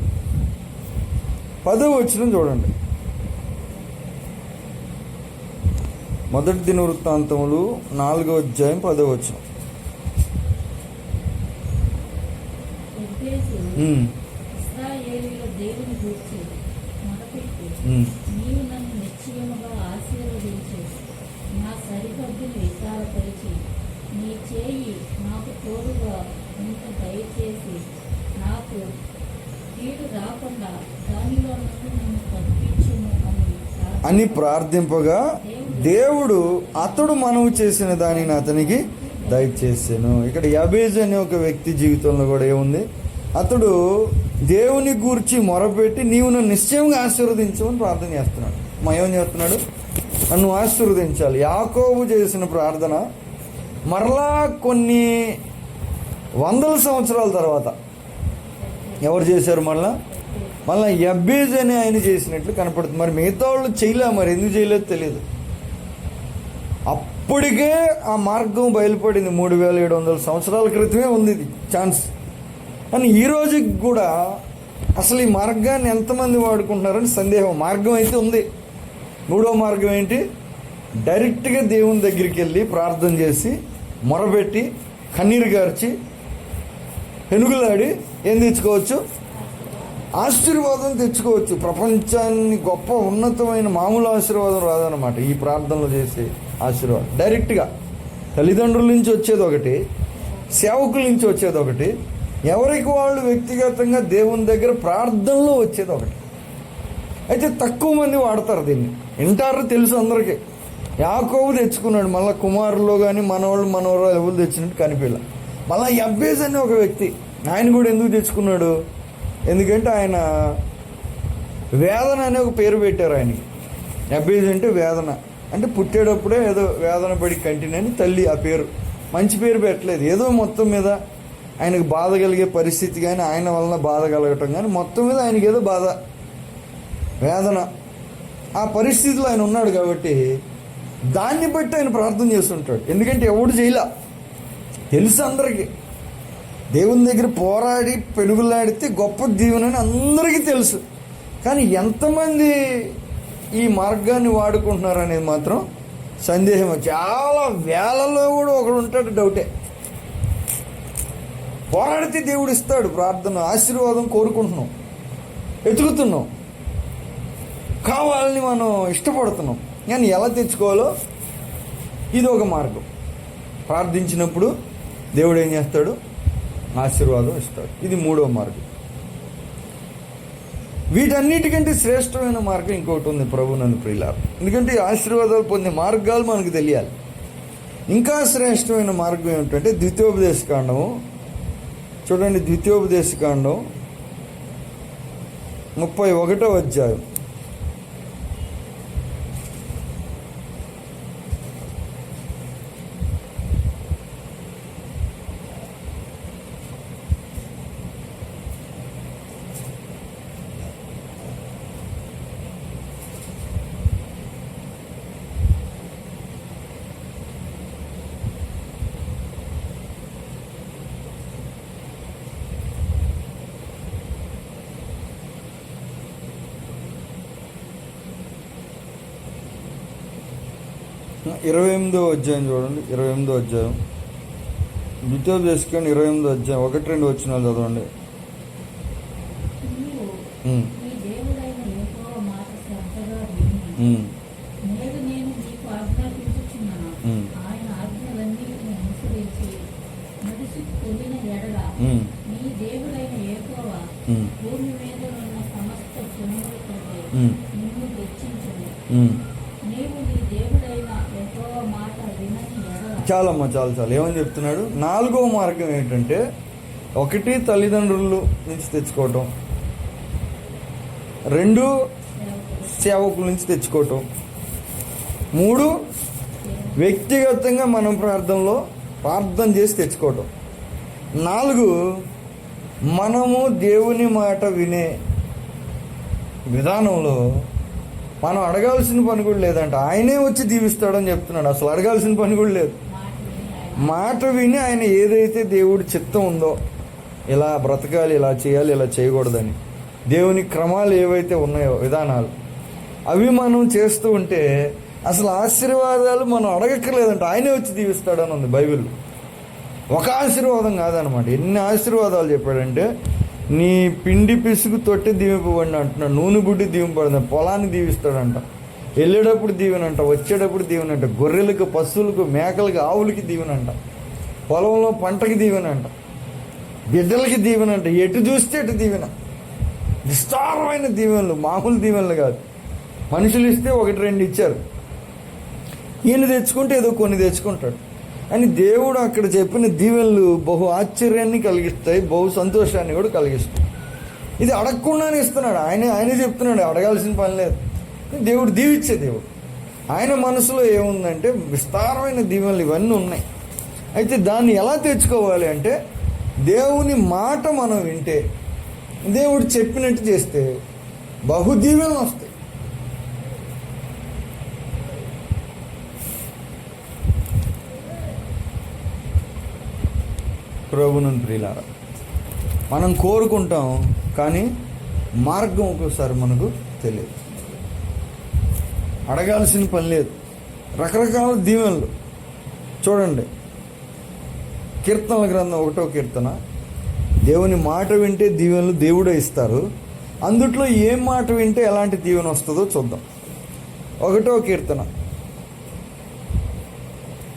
10వ వచనం చూడండి. మొదటి దినవృత్తాంతములు 4వ అధ్యాయం 10వ వచనం. యెహోవా ఇశ్రాయేలీయుల దేవుని గూర్చి మొరపెట్టి నీవు నన్ను నిశ్చయముగా ఆశీర్వదించి నా సరిహద్దులు విశాలపరిచి నీ చేయి నాకు తోడుగా ఇంత దయచేసి నాకు కీడు రాకుండా దానిలో నుండి నన్ను తప్పించుము అని ప్రార్థింపగా దేవుడు అతడు మనవి చేసిన దానిని అతనికి దయచేసాను. ఇక్కడ యబ్బేజు అనే ఒక వ్యక్తి జీవితంలో కూడా ఏముంది? అతడు దేవుని గూర్చి మొరపెట్టి నీవు నన్ను నిశ్చయంగా ఆశీర్వదించమని ప్రార్థన చేస్తున్నాడు. ఏం చేస్తున్నాడు? నన్ను ఆశీర్వదించాలి. యాకోబు చేసిన ప్రార్థన మరలా కొన్ని వందల సంవత్సరాల తర్వాత ఎవరు చేశారు? మళ్ళా యబ్బేజు అని ఆయన చేసినట్లు కనపడుతుంది. మరి మిగతా వాళ్ళు చేయలే, మరి ఎందుకు చేయలేదు తెలియదు. అప్పటికే ఆ మార్గం బయలుపడింది. 3700 సంవత్సరాల క్రితమే ఉంది ఇది ఛాన్స్. కానీ ఈ రోజుకి కూడా అసలు ఈ మార్గాన్ని ఎంతమంది వాడుకుంటున్నారని సందేహం. మార్గం అయితే ఉంది. మూడో మార్గం ఏంటి? డైరెక్ట్గా దేవుని దగ్గరికి వెళ్ళి ప్రార్థన చేసి మొరబెట్టి కన్నీరు గార్చి పెనుగులాడి ఏం తెచ్చుకోవచ్చు? ఆశీర్వాదం తెచ్చుకోవచ్చు. ప్రపంచాన్ని గొప్ప ఉన్నతమైన మామూలు ఆశీర్వాదం రాదనమాట. ఈ ప్రార్థనలు చేసే ఆశీర్వాదం డైరెక్ట్గా తల్లిదండ్రుల నుంచి వచ్చేది ఒకటి, సేవకుల నుంచి వచ్చేది ఒకటి, ఎవరికి వాళ్ళు వ్యక్తిగతంగా దేవుని దగ్గర ప్రార్థనలో వచ్చేది ఒకటి. అయితే తక్కువ మంది వాడతారు దీన్ని. వింటారు, తెలుసు అందరికీ. యాకోబు తెచ్చుకున్నాడు. మళ్ళీ కుమారుల్లో కానీ మనవరాలు ఎవరు తెచ్చినట్టు కనిపించలే. మళ్ళీ యబ్బేజు అనే ఒక వ్యక్తి, ఆయన కూడా ఎందుకు తెచ్చుకున్నాడు? ఎందుకంటే ఆయన వేదన అనే ఒక పేరు పెట్టారు ఆయనకి. యబ్బేజు అంటే వేదన, అంటే పుట్టేటప్పుడే ఏదో వేదన పడి కంటినని తల్లి ఆ పేరు. మంచి పేరు పెట్టలేదు. ఏదో మొత్తం మీద ఆయనకు బాధ కలిగే పరిస్థితి కానీ, ఆయన వలన బాధ కలగటం కానీ, మొత్తం మీద ఆయనకి ఏదో బాధ, వేదన, ఆ పరిస్థితిలో ఆయన ఉన్నాడు కాబట్టి దాన్ని బట్టి ఆయన ప్రార్థన చేస్తుంటాడు. ఎందుకంటే ఎవడు చేయలా, తెలుసు అందరికీ. దేవుని దగ్గర పోరాడి పెనుగులాడితే గొప్ప దీవెనని అందరికీ తెలుసు. కానీ ఎంతమంది ఈ మార్గాన్ని వాడుకుంటున్నారు అనేది మాత్రం సందేహం. చాలా వేలలో కూడా ఒకడు ఉంటాడు, డౌటే. పోరాడితే దేవుడు ఇస్తాడు, ప్రార్థన ఆశీర్వాదం కోరుకుంటున్నాం, వెతుకుతున్నాం, కావాలని మనం ఇష్టపడుతున్నాం. కానీ ఎలా తెచ్చుకోవాలో ఇది ఒక మార్గం. ప్రార్థించినప్పుడు దేవుడు ఏం చేస్తాడు? ఆశీర్వాదం ఇస్తాడు. ఇది మూడో మార్గం. వీటన్నిటికంటే శ్రేష్టమైన మార్గం ఇంకొకటి ఉంది, ప్రభువునందు ప్రియులారా. ఎందుకంటే ఈ ఆశీర్వాదాలు పొందే మార్గాలు మనకు తెలియాలి. ఇంకా శ్రేష్టమైన మార్గం ఏమిటంటే ద్వితీయోపదేశకాండము చూడండి. ద్వితీయోపదేశకాండం 31వ అధ్యాయం. ఇరవై 28వ అధ్యాయం చూడండి. 28వ అధ్యాయం ద్వితీయోపదేశకాండం 28వ అధ్యాయం 1-2 వచనాలు చదవండి. చాలమ్మా, చాలు. ఏమని చెప్తున్నాడు? 4వ మార్గం ఏంటంటే, 1 తల్లిదండ్రుల నుంచి తెచ్చుకోవటం, 2 సేవకుల నుంచి తెచ్చుకోవటం, 3 వ్యక్తిగతంగా మనం ప్రార్థన చేసి తెచ్చుకోవటం, 4 మనము దేవుని మాట వినే విధానంలో మనం అడగాల్సిన పని కూడా లేదంట. ఆయనే వచ్చి దీవిస్తాడని చెప్తున్నాడు. అసలు అడగాల్సిన పని కూడా లేదు. మాట విని ఆయన ఏదైతే దేవుడి చిత్తం ఉందో, ఇలా బ్రతకాలి, ఇలా చేయాలి, ఇలా చేయకూడదని, దేవుని క్రమాలు ఏవైతే ఉన్నాయో, విధానాలు, అవి మనం చేస్తూ ఉంటే అసలు ఆశీర్వాదాలు మనం అడగక్కర్లేదంట, ఆయనే వచ్చి దీవిస్తాడని ఉంది బైబిల్. ఒక ఆశీర్వాదం కాదనమాట, ఎన్ని ఆశీర్వాదాలు చెప్పాడంటే, నీ పిండి పిసుగు తొట్టి దీవింపబడిన అంటున్నాడు, నూనె బుడ్డి దీవింపబడింది, పొలాన్ని దీవిస్తాడంట, వెళ్ళేటప్పుడు దీవెనంట, వచ్చేటప్పుడు దీవెనంట, గొర్రెలకు, పశువులకు, మేకలకు, ఆవులకి దీవెనంట, పొలంలో పంటకి దీవెనంట, బిడ్డలకి దీవెనంట, ఎటు చూస్తే అటు దీవెన. విస్తారమైన దీవెనలు, మామూలు దీవెనలు కాదు. మనుషులు ఇస్తే 1-2 ఇచ్చారు, ఈయన తెచ్చుకుంటే ఏదో కొన్ని తెచ్చుకుంటాడు. అని దేవుడు అక్కడ చెప్పిన దీవెనలు బహు ఆశ్చర్యాన్ని కలిగిస్తాయి, బహు సంతోషాన్ని కూడా కలిగిస్తాయి. ఇది అడగకుండానే ఇస్తున్నాడు. ఆయనే చెప్తున్నాడు, అడగాల్సిన పని లేదు. దేవుడు దీవిచ్చే దేవుడు. ఆయన మనసులో ఏముందంటే విస్తారమైన దీవెనలు ఇవన్నీ ఉన్నాయి. అయితే దాన్ని ఎలా తెచ్చుకోవాలి అంటే, దేవుని మాట మనం వింటే, దేవుడు చెప్పినట్టు చేస్తే బహు దీవెనలు వస్తాయి. ప్రభువునందు ప్రియులారా, మనం కోరుకుంటాం కానీ మార్గం ఒక్కోసారి మనకు తెలియదు. అడగాల్సిన పని లేదు. రకరకాల దీవెనలు చూడండి. కీర్తనల గ్రంథం 1వ కీర్తన, దేవుని మాట వింటే దీవెనలు దేవుడే ఇస్తారు. అందుట్లో ఏం మాట వింటే ఎలాంటి దీవెన వస్తుందో చూద్దాం. 1వ కీర్తన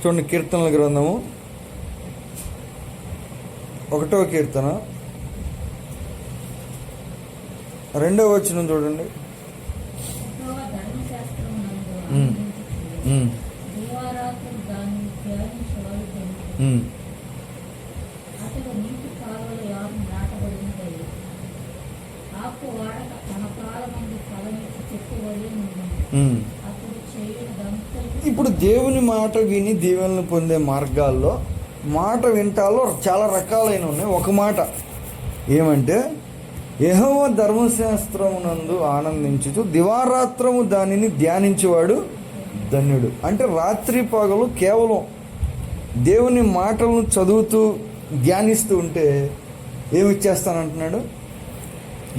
చూడండి. కీర్తనల గ్రంథము 1వ కీర్తన 2వ వచనం చూడండి. ఇప్పుడు దేవుని మాట విని దీవెనలు పొందే మార్గాల్లో మాట వింటాలో చాలా రకాలైన ఉన్నాయి. ఒక మాట ఏమంటే, యెహోవా ధర్మశాస్త్రమునందు ఆనందించుచు దివారాత్రము దానిని ధ్యానించేవాడు ధన్యుడు. అంటే రాత్రి పగలు కేవలం దేవుని మాటలను చదువుతూ ధ్యానిస్తూ ఉంటే ఏమి ఇచ్చేస్తానంటున్నాడు?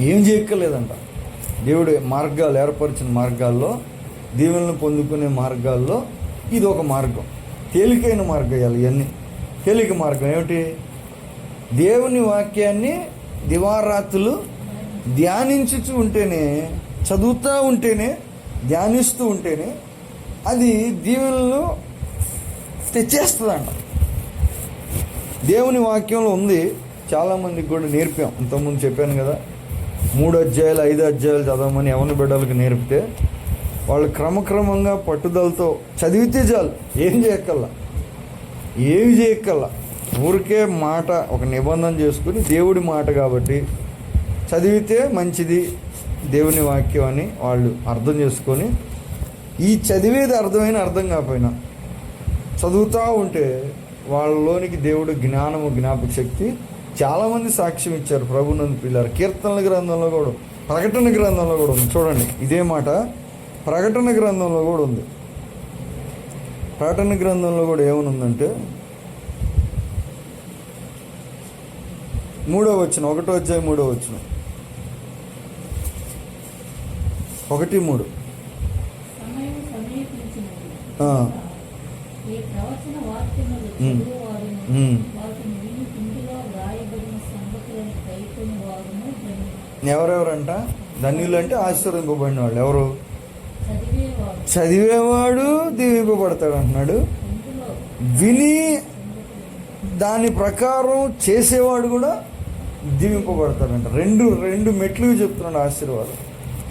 ఏం చేయక్కర్లేదంట. దేవుడు మార్గాలు ఏర్పరిచిన మార్గాల్లో, దీవెనలను పొందుకునే మార్గాల్లో ఇది ఒక మార్గం. తేలికైన మార్గాలు ఇవన్నీ. తేలిక మార్గం ఏమిటి? దేవుని వాక్యాన్ని దివారాత్రులు ధ్యానించుచు ఉంటేనే, చదువుతూ ఉంటేనే, ధ్యానిస్తూ ఉంటేనే అది దీవెనలు తెచ్చేస్తుందంట. దేవుని వాక్యంలో ఉంది. చాలామందికి కూడా నేర్పాం. ఇంతకుముందు చెప్పాను కదా, 3 అధ్యాయాలు 5 అధ్యాయాలు చదవమని యవ్వన బిడ్డలకు నేర్పితే వాళ్ళు క్రమక్రమంగా పట్టుదలతో చదివితే చాలు. ఏమి చేయక్కల్లా. ఊరికే మాట ఒక నిబంధన చేసుకుని దేవుడి మాట కాబట్టి చదివితే మంచిది దేవుని వాక్యం అని వాళ్ళు అర్థం చేసుకొని, ఈ చదివేది అర్థం కాకపోయినా చదువుతూ ఉంటే వాళ్ళలోనికి దేవుడు జ్ఞానము, జ్ఞాపక శక్తి. చాలామంది సాక్ష్యం ఇచ్చారు ప్రభునందు పిల్లలు. కీర్తనల గ్రంథంలో కూడా, ప్రకటన గ్రంథంలో కూడా ఉంది. చూడండి, ఇదే మాట ప్రకటన గ్రంథంలో కూడా ఉంది. ప్రకటన గ్రంథంలో కూడా ఏమనుందంటే 3వ వచనం, 1వ అధ్యాయం 3వ వచనం, 1-3. సమయం సమీపించినది. ఆ. ఈ ప్రవచన వాక్యములు చదువువారును, వాటిని విని ఇందులో వ్రాయబడిన సంగతులను కైకొని వారును ధన్యులు. ఎవరెవరంట ధన్యులు? అంటే ఆశీర్వదింపబడిన వాళ్ళు. ఎవరు? చదివేవాడు. చదివేవాడు దీవింపబడతాడు అంటున్నాడు. ఇందులో విని సంగతులను దాని ప్రకారం చేసేవాడు కూడా దీవింపబడతాడంట. రెండు మెట్లు చెప్తున్నాడు ఆశీర్వాదం.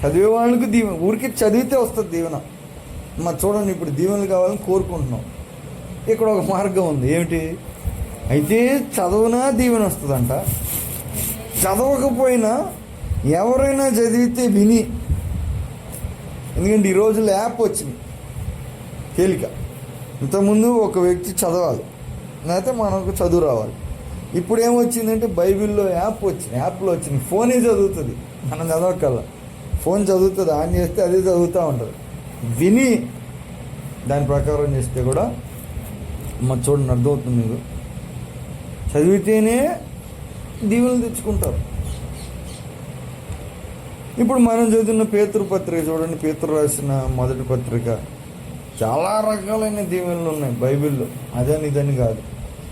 చదివే వాళ్ళకి దీవెన. ఊరికి చదివితే వస్తుంది దీవెన. చూడండి, ఇప్పుడు దీవెనలు కావాలని కోరుకుంటున్నాం. ఇక్కడ ఒక మార్గం ఉంది. ఏమిటి? అయితే చదవనా దీవెన వస్తుందంట. చదవకపోయినా ఎవరైనా చదివితే విని, ఎందుకంటే ఈ రోజుల్లో యాప్ వచ్చింది తేలిక. ఇంతకుముందు ఒక వ్యక్తి చదవాలి, లేకపోతే మనకు చదువు రావాలి. ఇప్పుడు ఏమొచ్చిందంటే బైబిల్లో యాప్లో వచ్చింది. ఫోనే చదువుతుంది, మనం చదవక్కల్లా. ఫోన్ చదువుతుంది, ఆన్ చేస్తే అదే చదువుతూ ఉంటుంది. విని దాని ప్రకారం చేస్తే కూడా చూడండి, అర్థమవుతుంది మీకు. చదివితేనే దీవెనలు తెచ్చుకుంటారు. ఇప్పుడు మనం చదువుతున్న పేతురు పత్రిక చూడండి. పేతురు రాసిన మొదటి పత్రిక. చాలా రకాలైన దీవెనలు ఉన్నాయి బైబిల్లో, అదని ఇదని కాదు.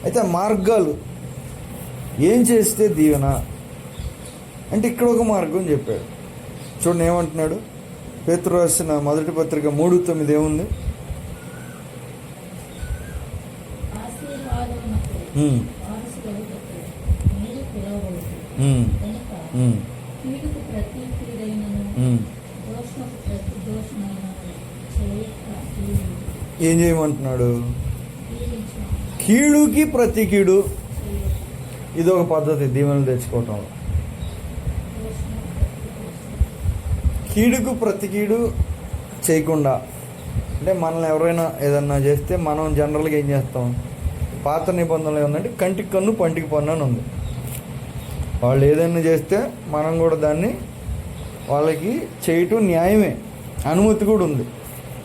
అయితే మార్గాలు ఏం చేస్తే దీవెన అంటే ఇక్కడ ఒక మార్గం చెప్పాడు. చూడండి ఏమంటున్నాడు. పేతురు రాసిన మొదటి పత్రిక 3:9 ఏముంది? ఆశీర్వాదమునకు వారసులగుటకు మీరు పిలువబడుదురు. కనుక కీడుకు ప్రతి కీడైనను, దోషముకు ప్రతి దోషమైనను చేయక దీవించుము. ఏం చేయమంటున్నాడు? కీడుకి ప్రతి కీడు. ఇది ఒక పద్ధతి దీవెనలు తెచ్చుకోవటం. కీడుకు ప్రతి కీడు చేయకుండా, అంటే మనల్ని ఎవరైనా ఏదన్నా చేస్తే మనం జనరల్గా ఏం చేస్తాం? పాత నిబంధనలు ఏముందంటే కంటికి కన్ను పంటికి పన్ను అని ఉంది. వాళ్ళు ఏదైనా చేస్తే మనం కూడా దాన్ని వాళ్ళకి చేయటం న్యాయమే, అనుమతి కూడా ఉంది.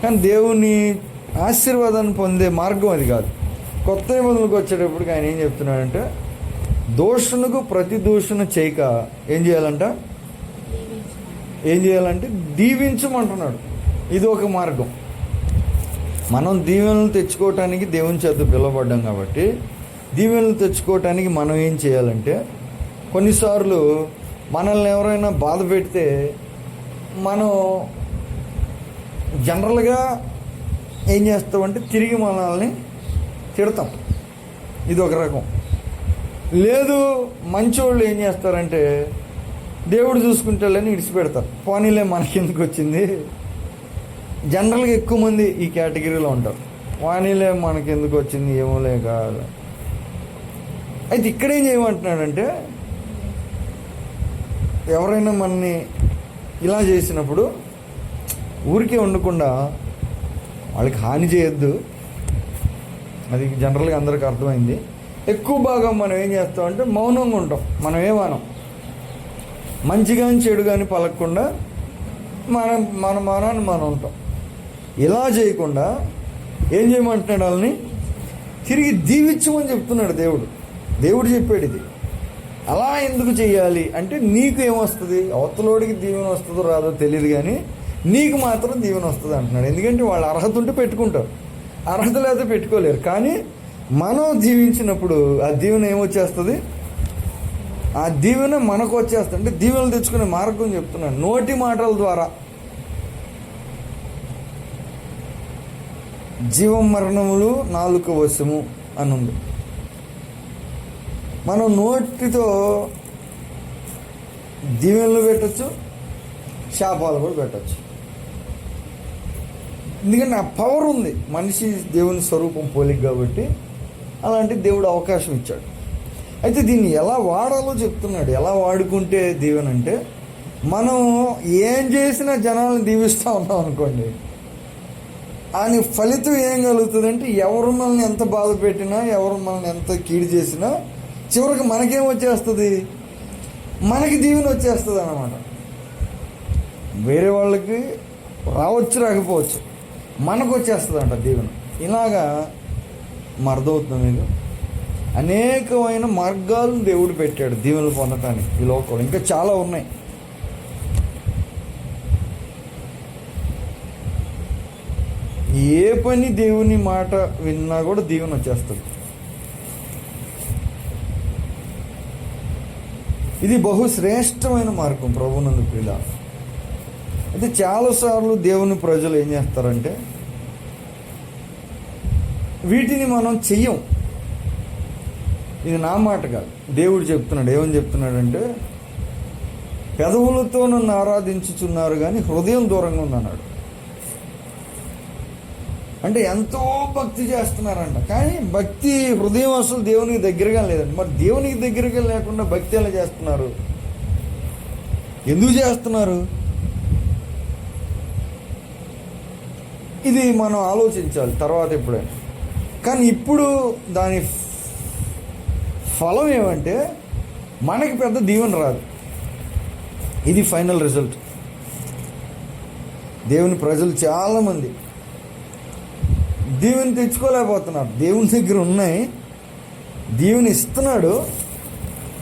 కానీ దేవుని ఆశీర్వాదాన్ని పొందే మార్గం అది కాదు. కొత్త నిబంధనలకు వచ్చేటప్పటికి ఆయన ఏం చెప్తున్నాడంటే, దూషణకు ప్రతి దూషణ చేయక ఏం చేయాలంట? ఏం చేయాలంటే దీవించమంటున్నాడు. ఇది ఒక మార్గం. మనం దీవెనలు తెచ్చుకోవటానికి దేవుని చేత పిలువబడ్డాం కాబట్టి, దీవెనలు తెచ్చుకోవటానికి మనం ఏం చేయాలంటే, కొన్నిసార్లు మనల్ని ఎవరైనా బాధ పెడితే మనం జనరల్గా ఏం చేస్తామంటే తిరిగి మనల్ని తిడతాం. ఇది ఒక రకం. లేదు, మంచోళ్ళు ఏం చేస్తారంటే దేవుడు చూసుకుంటాడని ఇడిచిపెడతారు. పోనీలే మనకెందుకు వచ్చింది. జనరల్గా ఎక్కువ మంది ఈ కేటగిరీలో ఉంటారు. పోనీలే మనకెందుకు వచ్చింది, ఏమోలే కాదు. అయితే ఇక్కడేం చేయమంటున్నాడంటే, ఎవరైనా మనని ఇలా చేసినప్పుడు ఊరికే ఉండకుండా వాళ్ళకి హాని చేయొద్దు. అది జనరల్గా అందరికీ అర్థమైంది. ఎక్కువ భాగం మనం ఏం చేస్తామంటే మౌనంగా ఉంటాం. మనం ఏమనం, మంచి కానీ చెడు కానీ పలకకుండా మన మనాన్ని మనం ఉంటాం. ఇలా చేయకుండా ఏం చేయమంటున్నాడు? వాళ్ళని తిరిగి దీవించమని చెప్తున్నాడు దేవుడు. దేవుడు చెప్పాడు ఇది. అలా ఎందుకు చేయాలి అంటే, నీకు ఏమొస్తుంది, అవతలోడికి దీవెన వస్తుందో రాదో తెలియదు, కానీ నీకు మాత్రం దీవెన వస్తుంది అంటున్నాడు. ఎందుకంటే వాళ్ళు అర్హత ఉంటే పెట్టుకుంటారు, అర్హత లేకపోతే పెట్టుకోలేరు. కానీ మనం దీవించినప్పుడు ఆ దీవెన ఏమొచ్చేస్తుంది? ఆ దీవెన మనకు వచ్చేస్తుంది. అంటే దీవెనలు తెచ్చుకునే మార్గం చెప్తున్నాను. నోటి మాటల ద్వారా జీవం మరణములు నాలుక వశము అని ఉంది. మనం నోటితో దీవెనలు పెట్టచ్చు, శాపాలు కూడా పెట్టచ్చు. ఎందుకంటే ఆ పవర్ ఉంది. మనిషి దేవుని స్వరూపం పోలిక కాబట్టి అలాంటి దేవుడు అవకాశం ఇచ్చాడు. అయితే దీన్ని ఎలా వాడాలో చెప్తున్నాడు. ఎలా వాడుకుంటే దీవెన అంటే, మనం ఏం చేసినా జనాలను దీవిస్తూ ఉన్నాం అనుకోండి, అని ఫలితం ఏం కలుగుతుందంటే, ఎవరు మనల్ని ఎంత బాధ పెట్టినా, ఎవరు మనల్ని ఎంత కీడు చేసినా చివరికి మనకేం వచ్చేస్తుంది? మనకి దీవెన వచ్చేస్తుంది అన్నమాట. వేరే వాళ్ళకి రావచ్చు, రాకపోవచ్చు, మనకు వచ్చేస్తుంది అంట దీవెన. ఇలాగా అర్థమవుతుంది మీకు? అనేకమైన మార్గాలు దేవుడు పెట్టాడు దీవెనలు పొందటానికి ఈ లోకంలో. ఇంకా చాలా ఉన్నాయి. ఏ పని దేవుని మాట విన్నా కూడా దీవెన వచ్చేస్తుంది. ఇది బహుశ్రేష్టమైన మార్గం ప్రభునందు ప్రియుల. అయితే చాలాసార్లు దేవుని ప్రజలు ఏం చేస్తారంటే, వీటిని మనం చెయ్యం. ఇది నా మాట కాదు, దేవుడు చెప్తున్నాడు. ఏమని చెప్తున్నాడంటే, పెదవులతో నన్ను ఆరాధించుచున్నారు కానీ హృదయం దూరంగా ఉందన్నాడు. అంటే ఎంతో భక్తి చేస్తున్నారంట, కానీ భక్తి హృదయం అసలు దేవునికి దగ్గరగా లేదండి. మరి దేవునికి దగ్గరగా లేకుండా భక్తి ఎలా చేస్తున్నారు? ఎందుకు చేస్తున్నారు? ఇది మనం ఆలోచించాలి తర్వాత ఎప్పుడైనా. కానీ ఇప్పుడు దాని ఫలం ఏమంటే, మనకి పెద్ద దీవెన రాదు. ఇది ఫైనల్ రిజల్ట్. దేవుని ప్రజలు చాలామంది దీవెన తెచ్చుకోలేకపోతున్నారు. దేవుని దగ్గర ఉన్నాయి, దీవెన ఇస్తున్నాడు,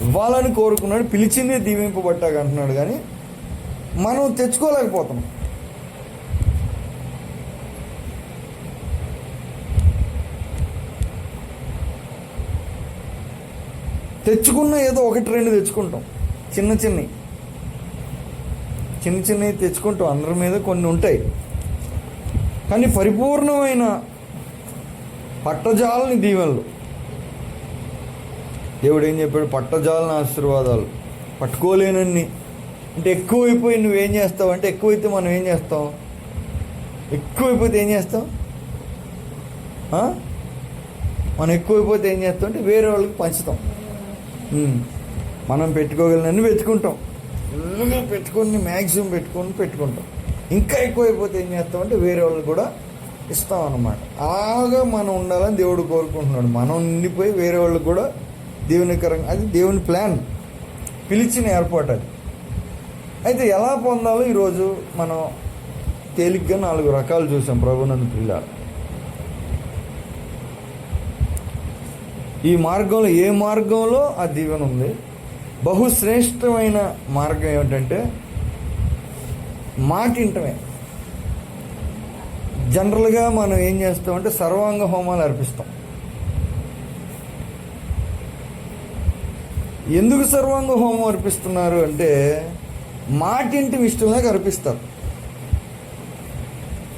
ఇవ్వాలని కోరుకున్నాడు, పిలిచిందే దీవింపబట్టాక అంటున్నాడు, కానీ మనం తెచ్చుకోలేకపోతున్నాం. తెచ్చుకున్న ఏదో ఒకటి రెండు తెచ్చుకుంటాం, చిన్న చిన్నవి తెచ్చుకుంటాం. అందరి మీద కొన్ని ఉంటాయి, కానీ పరిపూర్ణమైన పట్టజాలని దీవెనలు. దేవుడు ఏం చెప్పాడు? పట్టజాలని ఆశీర్వాదాలు, పట్టుకోలేనన్ని. అంటే ఎక్కువైపోయి నువ్వేం చేస్తావు అంటే, ఎక్కువైతే మనం ఏం చేస్తాం? ఎక్కువైపోతే ఏం చేస్తాం? మనం ఎక్కువైపోతే ఏం చేస్తాం అంటే, వేరే వాళ్ళకి పంచుతాం. మనం పెట్టుకోగలనని పెట్టుకుంటాం, ఫుల్గా పెట్టుకొని మ్యాక్సిమం పెట్టుకుంటాం. ఇంకా ఎక్కువైపోతే ఏం చేస్తామంటే వేరే వాళ్ళకి కూడా ఇస్తాం అన్నమాట. అలాగా మనం ఉండాలని దేవుడు కోరుకుంటున్నాడు. మనం నిండిపోయి వేరే వాళ్ళకి కూడా దేవునికరంగా, అది దేవుని ప్లాన్, పిలిచిన ఏర్పాటు అది. అయితే ఎలా పొందాలో ఈరోజు మనం తేలిగ్గా 4 రకాలు చూసాం ప్రభునందు ప్రియులారా. ఈ మార్గంలో ఏ మార్గంలో ఆ దీవెన ఉంది. బహుశ్రేష్టమైన మార్గం ఏమిటంటే మాట వింటమే. జనరల్గా మనం ఏం చేస్తామంటే సర్వాంగ హోమాలు అర్పిస్తాం. ఎందుకు సర్వాంగ హోమం అర్పిస్తున్నారు అంటే, మాటింటి ఇష్టం లేక అర్పిస్తారు.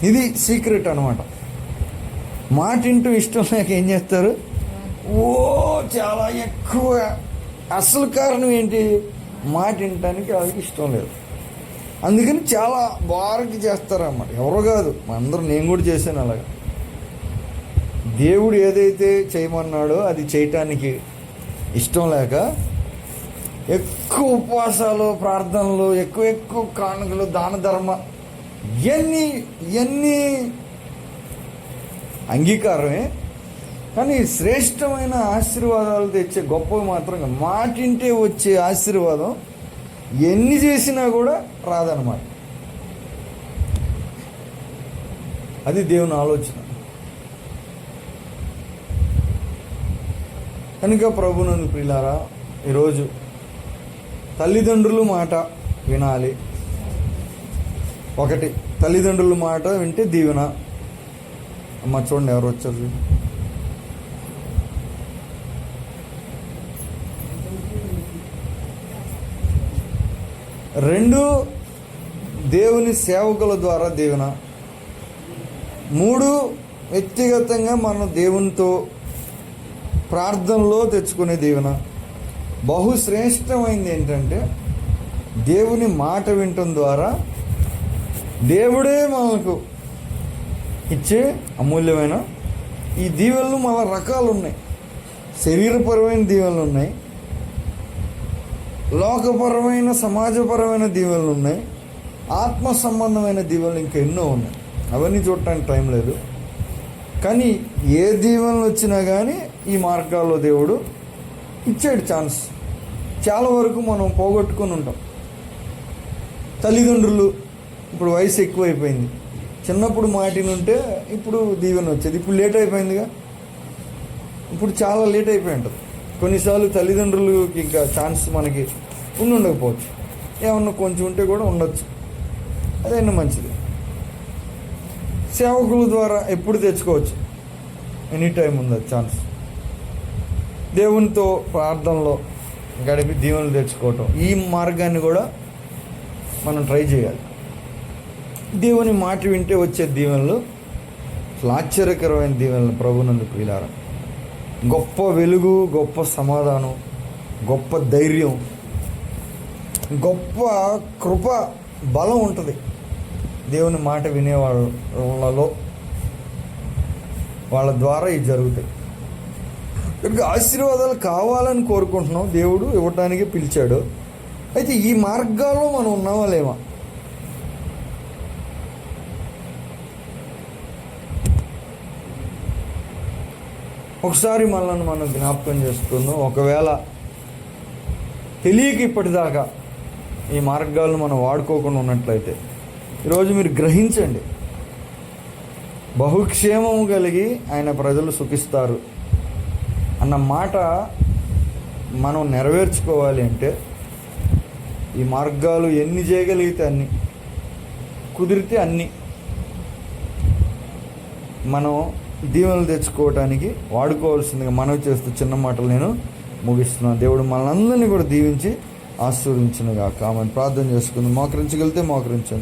ఇది సీక్రెట్ అనమాట. మాటింటూ ఇష్టం లేక ఏం చేస్తారు? చాలా ఎక్కువ. అసలు కారణం ఏంటి? మాట వినటానికి వాళ్ళకి ఇష్టం లేదు. అందుకని చాలా బాగా చేస్తారన్నమాట. ఎవరో కాదు, అందరూ, నేను కూడా చేశాను అలాగా. దేవుడు ఏదైతే చేయమన్నాడో అది చేయటానికి ఇష్టం లేక ఎక్కువ ఉపవాసాలు, ప్రార్థనలు, ఎక్కువ కానుకలు, దాన ధర్మ, ఇవన్నీ అంగీకారమే. కానీ శ్రేష్టమైన ఆశీర్వాదాలు తెచ్చే గొప్పవి మాత్రం మాటింటే వచ్చే ఆశీర్వాదం ఎన్ని చేసినా కూడా రాదనమాట. అది దేవుని ఆలోచన. కనుక ప్రభునందు ప్రియులారా, ఈరోజు తల్లిదండ్రుల మాట వినాలి. ఒకటి, తల్లిదండ్రుల మాట వింటే దీవెన. అమ్మ చూడండి ఎవరు వచ్చారు. రెండు, దేవుని సేవకుల ద్వారా దీవెన. మూడు, వ్యక్తిగతంగా మనం దేవునితో ప్రార్థనలో తెచ్చుకునే దీవెన. బహుశ్రేష్టమైంది ఏంటంటే దేవుని మాట వినటం ద్వారా దేవుడే మనకు ఇచ్చే అమూల్యమైన ఈ దీవెనలు మన రకాలు ఉన్నాయి. శరీరపరమైన దీవెనలు ఉన్నాయి, లోకపరమైన సమాజపరమైన దీవెనలు ఉన్నాయి, ఆత్మ సంబంధమైన దీవెనలు ఇంకా ఎన్నో ఉన్నాయి. అవన్నీ చూడటానికి టైం లేదు. కానీ ఏ దీవెనలు వచ్చినా కానీ ఈ మార్గాల్లో దేవుడు ఇచ్చాడు ఛాన్స్. చాలా వరకు మనం పోగొట్టుకొని ఉంటాం. తల్లిదండ్రులు ఇప్పుడు వయసు ఎక్కువైపోయింది, చిన్నప్పుడు మాటినుంటే ఇప్పుడు దీవెన వచ్చేది. ఇప్పుడు లేట్ అయిపోయిందిగా, ఇప్పుడు చాలా లేట్ అయిపోయి ఉంటుంది. కొన్నిసార్లు తల్లిదండ్రులకి ఇంకా ఛాన్స్ మనకి ఉండకపోవచ్చు, ఏమన్నా కొంచెం ఉంటే కూడా ఉండొచ్చు. అదైనా మంచిది. సేవకుల ద్వారా ఎప్పుడు తెచ్చుకోవచ్చు, ఎనీ టైం ఉంది ఛాన్స్. దేవునితో ప్రార్థనలో గడిపి దీవెనలు తెచ్చుకోవటం, ఈ మార్గాన్ని కూడా మనం ట్రై చేయాలి. దేవుని మాట వింటే వచ్చే దీవెనలు ఆశ్చర్యకరమైన దీవెనలు. ప్రభునందు ప్రియులారా, గొప్ప వెలుగు, గొప్ప సమాధానం, గొప్ప ధైర్యం, గొప్ప కృప, బలం ఉంటుంది దేవుని మాట వినేవాళ్ళలో. వాళ్ళ ద్వారా ఇవి జరుగుతాయి. కనుక ఆశీర్వాదాలు కావాలని కోరుకుంటున్నాం, దేవుడు ఇవ్వటానికి పిలిచాడు. అయితే ఈ మార్గాల్లో మనం ఉన్నామా లేమా? ఒకసారి మనల్ని మనం జ్ఞాపకం చేసుకుందాం. ఒకవేళ తెలియక ఇప్పటిదాకా ఈ మార్గాలను మనం వాడుకోకుండా ఉన్నట్లయితే ఈరోజు మీరు గ్రహించండి. బహుక్షేమము కలిగి ఆయన ప్రజలు సుఖిస్తారు అన్న మాట మనం నెరవేర్చుకోవాలి అంటే ఈ మార్గాలు ఎన్ని చేయగలిగితే అన్ని, కుదిరితే అన్ని మనం దీవెనలు తెచ్చుకోవటానికి వాడుకోవాల్సిందిగా మనవి చేస్తూ చిన్న మాటలు నేను ముగిస్తున్నాను. దేవుడు మనందరినీ కూడా దీవించి ఆశీర్వదించునుగాక. ఆమెను ప్రార్థన చేసుకుందాం. మోకరించగలిగితే మోకరించండి.